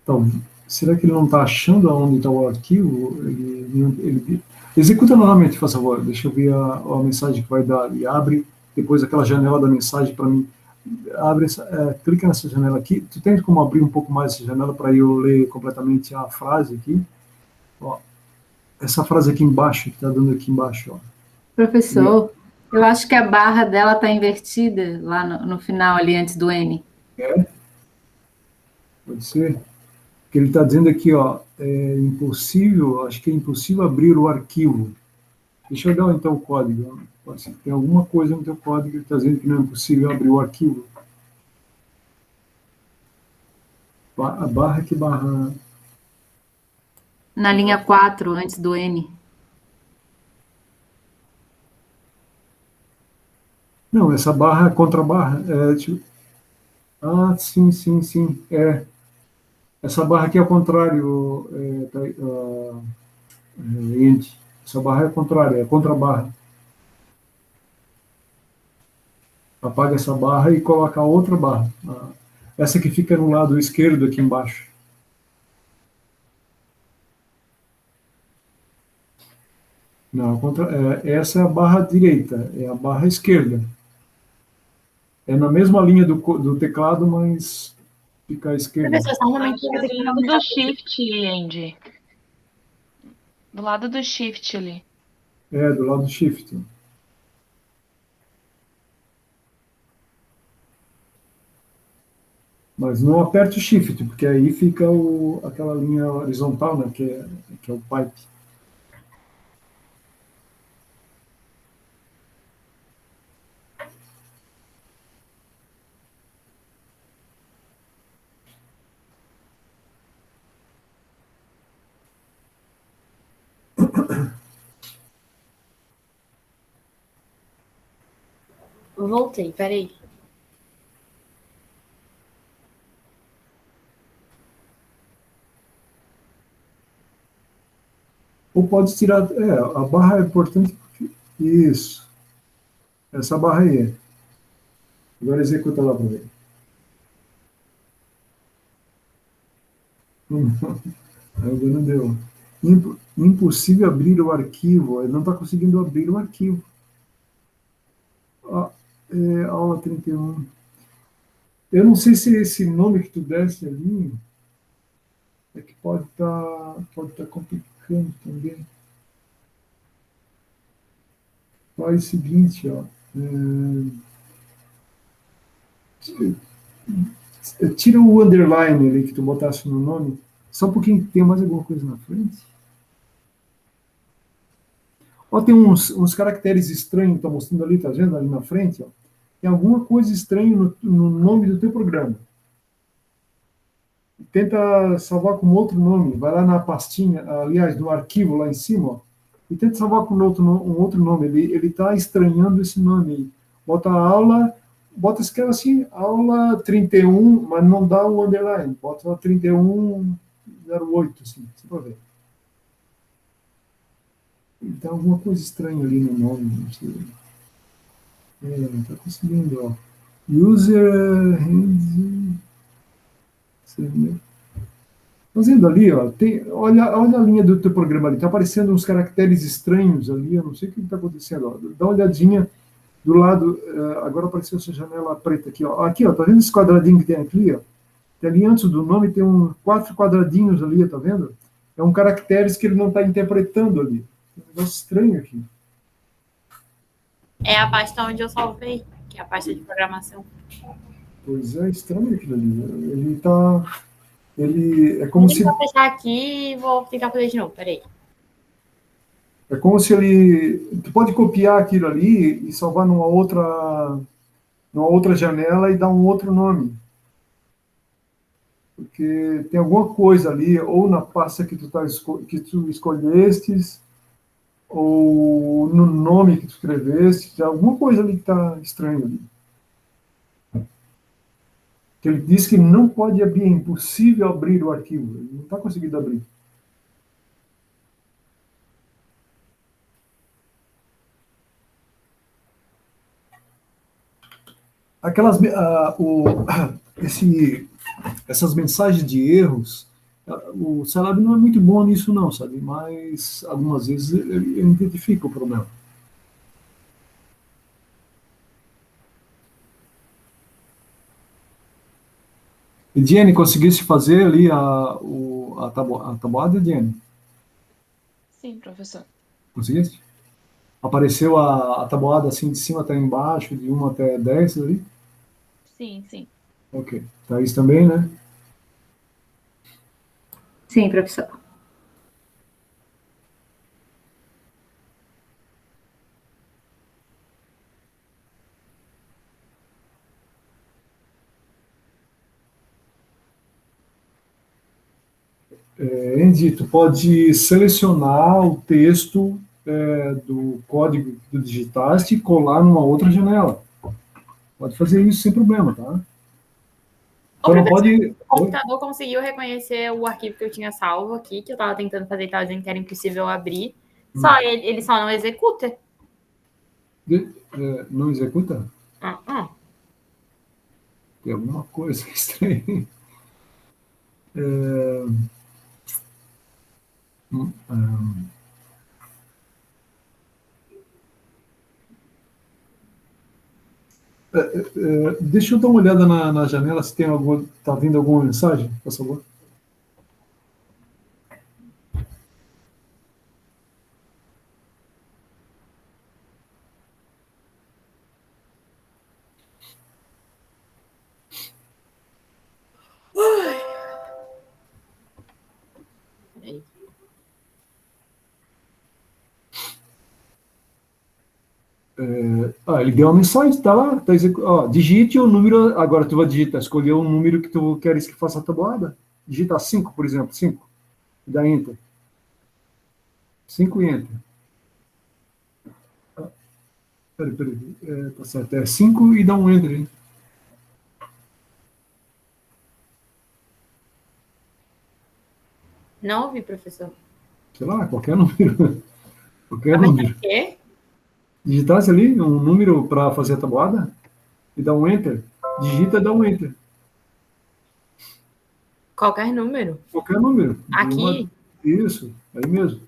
Então, será que ele não está achando aonde está o arquivo? Executa novamente, por favor. Deixa eu ver a mensagem que vai dar. E abre depois aquela janela da mensagem para mim. Abre clica nessa janela aqui. Tu tem como abrir um pouco mais essa janela para eu ler completamente a frase aqui? Ó, essa frase aqui embaixo, que está dando aqui embaixo. Ó. Professor, eu acho que a barra dela está invertida lá no final, ali antes do N. É? Pode ser? Que ele está dizendo aqui, ó, é impossível, acho que é impossível abrir o arquivo. Deixa eu dar então o código. Pode ser que tem alguma coisa no teu código que está dizendo que não é possível abrir o arquivo. A barra que barra. Na linha 4, antes do N. Não, essa barra é contra barra. Ah, sim, sim, sim. Essa barra aqui é o contrário, Int. Essa barra é o contrário, é contra barra. Apaga essa barra e coloca a outra barra. Essa que fica no lado esquerdo aqui embaixo. Não, essa é a barra direita, é a barra esquerda. É na mesma linha do teclado, mas fica à esquerda. Professor, só um momentinho que eu tenho que Do lado do shift, Andy. Do lado do shift ali. Do lado do shift. Mas não aperte o shift, porque aí fica aquela linha horizontal, né, que é o pipe. Eu voltei, peraí. Ou pode tirar. A barra é importante porque. Isso. Essa barra aí. Agora executa lá para ver. Ainda não deu. Impossível abrir o arquivo. Ele não está conseguindo abrir o arquivo. Ah, aula 31. Eu não sei se esse nome que tu desse ali é que pode tá complicando também. faz o seguinte, ó. Tira o underline ali que tu botasse no nome. Só um pouquinho, tem mais alguma coisa na frente? Ó, tem uns caracteres estranhos, tá mostrando ali, tá vendo ali na frente, ó. Tem alguma coisa estranha no nome do teu programa. Tenta salvar com outro nome. Vai lá na pastinha, aliás, no arquivo lá em cima, ó, e tenta salvar com um outro nome. Ele está estranhando esse nome aí. Bota a aula, escreve assim, aula 31, mas não dá o underline. Bota lá 3108, assim, você pode ver. Então, alguma coisa estranha ali no nome, não sei. Não está conseguindo, ó. User hands. Fazendo ali, ó, olha a linha do teu programa ali, está aparecendo uns caracteres estranhos ali, eu não sei o que está acontecendo, ó. Dá uma olhadinha do lado, agora apareceu essa janela preta aqui, ó. Aqui, ó, tá vendo esse quadradinho que tem aqui, ó? Tem ali antes do nome, tem 4 quadradinhos ali, tá vendo? É um caracteres que ele não está interpretando ali. É um negócio estranho aqui. É a pasta onde eu salvei, que é a pasta de programação. Pois é, estranho aquilo ali. Ele é como se... Vou fechar aqui e vou tentar fazer de novo, peraí. É como se ele... Tu pode copiar aquilo ali e salvar numa outra janela e dar um outro nome. Porque tem alguma coisa ali, ou na pasta que tu escolhestes, ou no nome que tu escreveste, alguma coisa ali que está estranho ali. Que ele diz que não pode abrir, é impossível abrir o arquivo, ele não está conseguindo abrir. Essas mensagens de erros, o Celab não é muito bom nisso não, sabe? Mas algumas vezes ele identifica o problema. E Diane, conseguisse fazer ali a tabuada, Diane? Sim, professor. Conseguiste? Apareceu a tabuada assim de cima até embaixo, de 1 até 10 ali? Sim, sim. Ok. Thaís também, né? Sim, professor. Andy, tu pode selecionar o texto do código que tu digitaste e colar numa outra janela. Pode fazer isso sem problema, tá? Só não pode... O computador conseguiu reconhecer o arquivo que eu tinha salvo aqui, que eu estava tentando fazer e estava dizendo que era impossível abrir. Só ele só não executa. Não executa? Uh-uh. Tem alguma coisa estranha. Deixa eu dar uma olhada na janela se tem tá vindo alguma mensagem, por favor. Ele deu uma mensagem, tá lá, digite o número, agora tu vai digitar, escolher o número que tu queres que faça a tabuada. Digita 5, por exemplo, 5, e dá Enter. 5 e Enter. Peraí, tá certo, é 5 e dá um Enter, hein? Não ouvi, professor. Sei lá, qualquer número. Qualquer Como número. é que é? Digitasse ali um número para fazer a tabuada e dá um Enter. Digita e dá um Enter. Qualquer número. Qualquer número. Aqui? Isso, aí mesmo.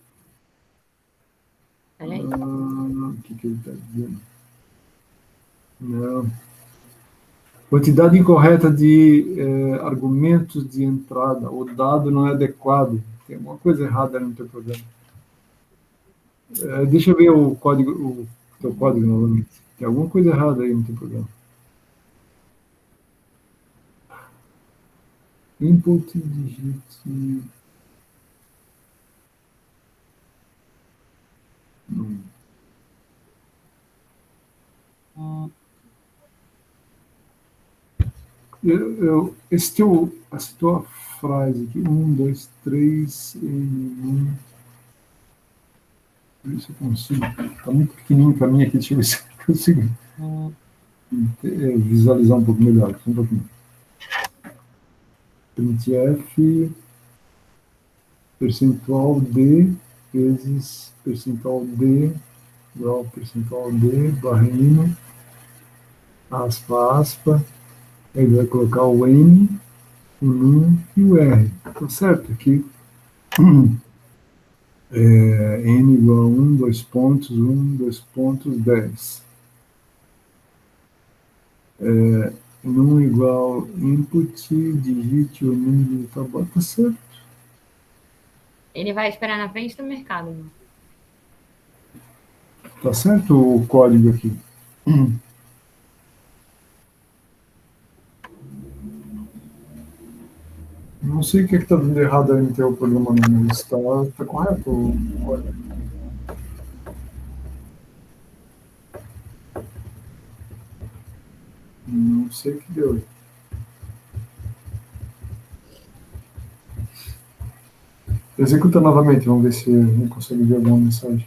Peraí. O que ele está dizendo? Não. Quantidade incorreta de argumentos de entrada. O dado não é adequado. Tem alguma coisa errada no teu programa. Deixa eu ver o código. Teu código novamente. Tem alguma coisa errada aí no teu programa. Input digit. Essa tua frase aqui, 1, 2, 3, N1. Por isso eu consigo. Está muito pequenininho para mim aqui, deixa eu ver se eu consigo visualizar um pouco melhor. Um pouquinho. Printf, percentual D vezes percentual D igual percentual D, barrinho, aspa, aspa. Aí vai colocar o N, o num e o R. Tá certo? Aqui N igual a 1, 2 pontos, 1, 2 pontos, 10. Num igual input, digite o número de tabela, tá certo. Ele vai esperar na frente do mercado, mano. Tá certo o código aqui. Não sei o que está dando errado aí no teu programa, não, mas tá correto o código. Não sei o que deu. Executa novamente, vamos ver se a gente consegue ver alguma mensagem.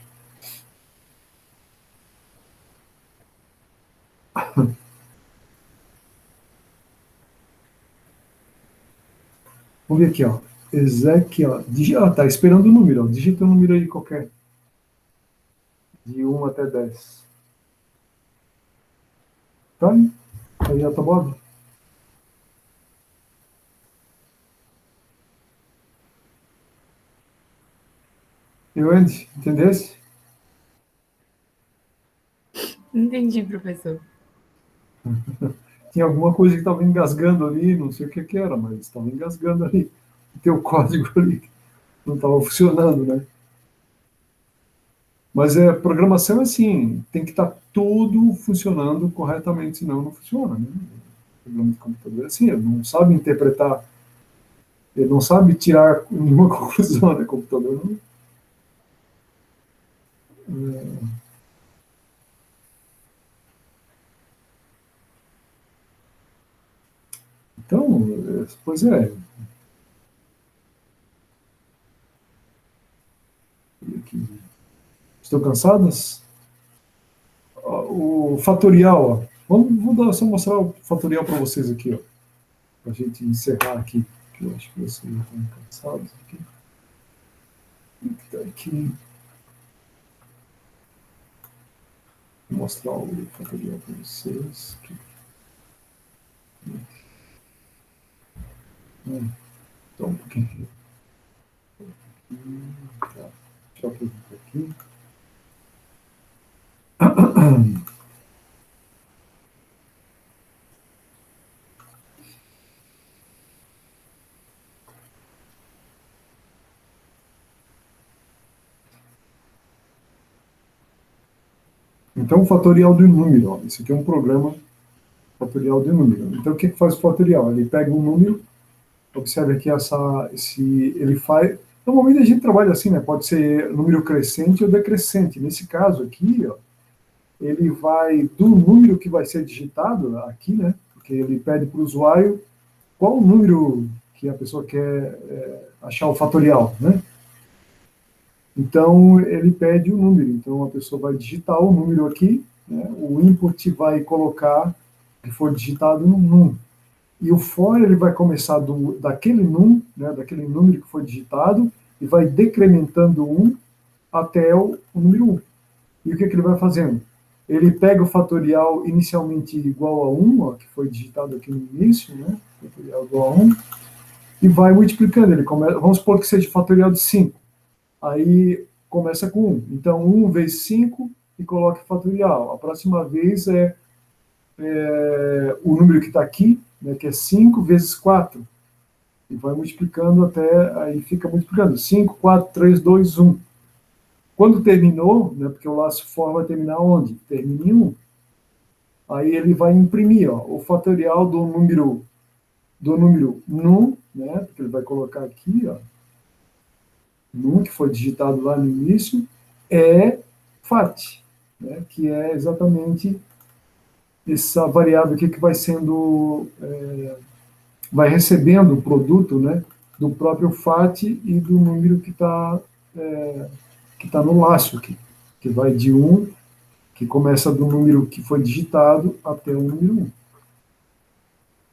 Vamos ver aqui, ó. Ezequiel, tá esperando o número, ó. Digita um número aí qualquer. De 1 até 10. Tá aí? Aí já tá bom? E o Andy, entendesse? Entendi, professor. Tinha alguma coisa que estava engasgando ali, não sei o que era, mas estava engasgando ali. O teu código ali não estava funcionando, né? Mas programação é assim, tem que estar tudo funcionando corretamente, senão não funciona, né? O programa de computador é assim, ele não sabe interpretar, ele não sabe tirar nenhuma conclusão, né? Computador não. Então, pois é. Estão cansadas? O fatorial, ó. Vou só mostrar o fatorial para vocês aqui, ó. Para a gente encerrar aqui, que eu acho que vocês já estão cansados aqui. Aqui. Vou mostrar o fatorial para vocês. Aqui. Então, um pouquinho. Tá. Deixa eu apresentar aqui. Então, o fatorial do número, ó, esse aqui é um programa fatorial de número. Então, o que faz o fatorial? Ele pega um número, observe aqui ele faz... Normalmente a gente trabalha assim, né? Pode ser número crescente ou decrescente. Nesse caso aqui, ó, ele vai do número que vai ser digitado aqui, né? Porque ele pede para o usuário qual o número que a pessoa quer achar o fatorial, né? Então, ele pede o número. Então, a pessoa vai digitar o número aqui, né? O input vai colocar o que for digitado no num. E o for, ele vai começar daquele num, né? Daquele número que foi digitado, e vai decrementando 1 até o número 1. E o que ele vai fazendo? Ele pega o fatorial inicialmente igual a 1, ó, que foi digitado aqui no início, né? Fatorial igual a 1, e vai multiplicando. Vamos supor que seja fatorial de 5. Aí começa com 1. Então, 1 vezes 5 e coloca fatorial. A próxima vez é o número que está aqui, né, que é 5 vezes 4. E vai multiplicando aí fica multiplicando. 5, 4, 3, 2, 1. Quando terminou, né, porque o laço for vai terminar onde? Termina em 1. Aí ele vai imprimir, ó, o fatorial do número num, né, porque ele vai colocar aqui, ó, num, que foi digitado lá no início, é fat, né, que é exatamente essa variável aqui que vai sendo, vai recebendo o produto, né, do próprio fat e do número que tá no laço aqui, que vai de 1, que começa do número que foi digitado até o número 1.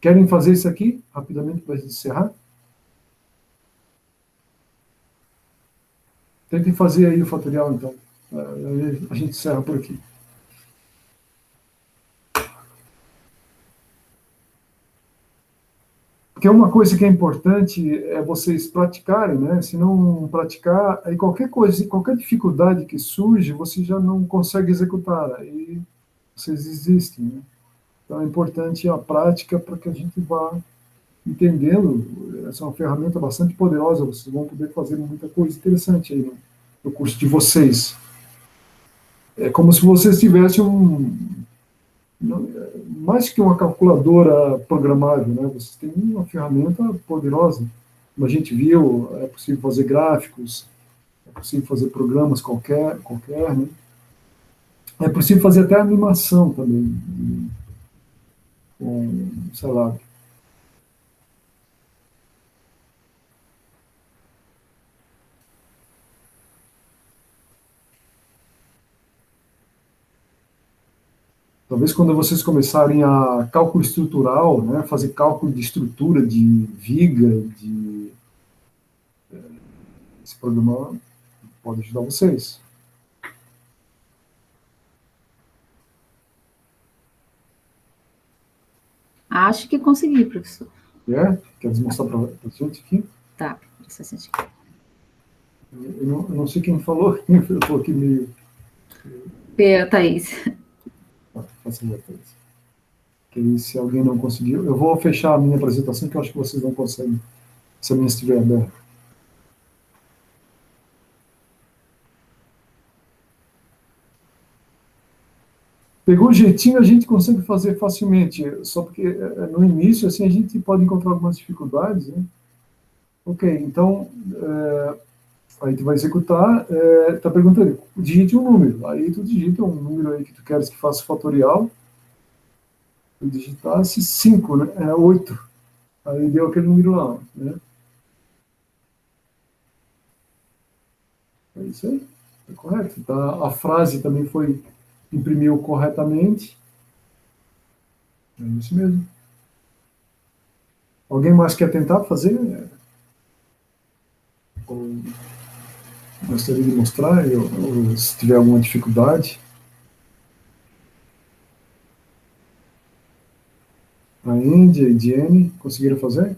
Querem fazer isso aqui rapidamente para encerrar? Tentem fazer aí o fatorial, então. A gente encerra por aqui. Porque uma coisa que é importante é vocês praticarem, né? Se não praticar, aí qualquer coisa, qualquer dificuldade que surge, você já não consegue executar, aí vocês desistem, né? Então é importante a prática para que a gente vá entendendo. Essa é uma ferramenta bastante poderosa, vocês vão poder fazer muita coisa interessante aí no curso de vocês. É como se vocês tivessem mais que uma calculadora programável, né? Vocês têm uma ferramenta poderosa. Como a gente viu, é possível fazer gráficos, é possível fazer programas qualquer, né? É possível fazer até animação também, com, sei lá. Talvez quando vocês começarem a cálculo estrutural, né, fazer cálculo de estrutura, de viga, esse programa pode ajudar vocês. Acho que consegui, professor. Quer demonstrar para a gente aqui? Tá, deixa eu sentir. Eu não sei quem falou, eu estou aqui meio... Thaís. Facilita isso. Que aí, se alguém não conseguiu, eu vou fechar a minha apresentação, que eu acho que vocês não conseguem, se a minha estiver aberta. Pegou o jeitinho, a gente consegue fazer facilmente, só porque no início, assim, a gente pode encontrar algumas dificuldades, né? Ok, então, aí tu vai executar, tá perguntando, digite um número, aí tu digita um número aí que tu queres que faça fatorial, tu digitasse 5, né? 8, aí deu aquele número lá, né? É isso aí, é correto. Tá? A frase também imprimiu corretamente. É isso mesmo. Alguém mais quer tentar fazer? Ou gostaria de mostrar? Ou se tiver alguma dificuldade? A Andy e a Jenny conseguiram fazer?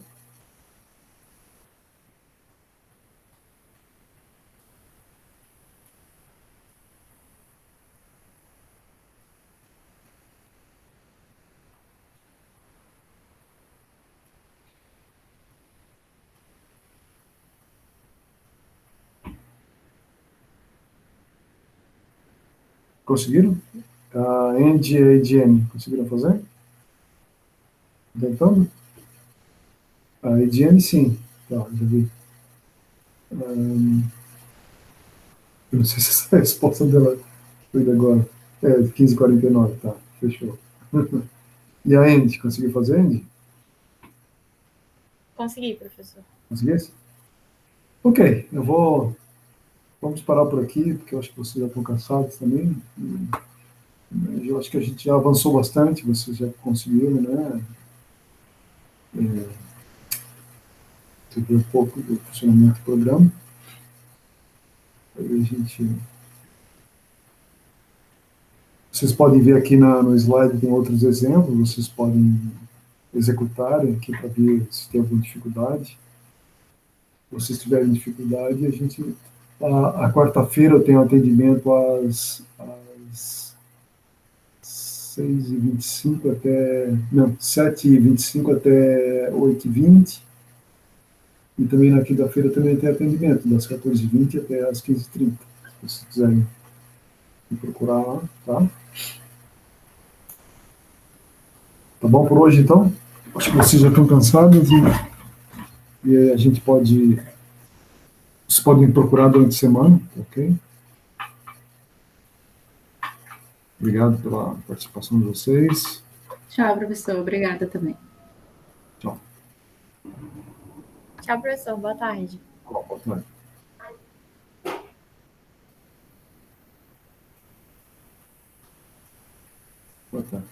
Conseguiram? A Andy e a Jenny conseguiram fazer? Tentando? A Ediane, sim. Tá, já vi. Eu não sei se essa é a resposta dela foi de agora. 15h49, tá. Fechou. E a Andy, conseguiu fazer, Andy? Consegui, professor. Conseguisse? Ok, vamos parar por aqui, porque eu acho que vocês já estão cansados também. Eu acho que a gente já avançou bastante, vocês já conseguiram, né? Entender um pouco do funcionamento do programa. Aí vocês podem ver aqui no slide, tem outros exemplos, vocês podem executarem aqui para ver se tem alguma dificuldade. Se vocês tiverem dificuldade, a quarta-feira eu tenho atendimento às 6h25 não, 7h25 até 8h20. E também na quinta-feira também tem atendimento, das 14h20 até as 15h30. se quiserem me procurar lá, tá? Tá bom por hoje, então? Acho que vocês já estão cansados e a gente pode... Vocês podem me procurar durante a semana, ok? Obrigado pela participação de vocês. Tchau, professor. Obrigada também. Tchau. Tchau, professor. Boa tarde. Boa tarde. Boa tarde.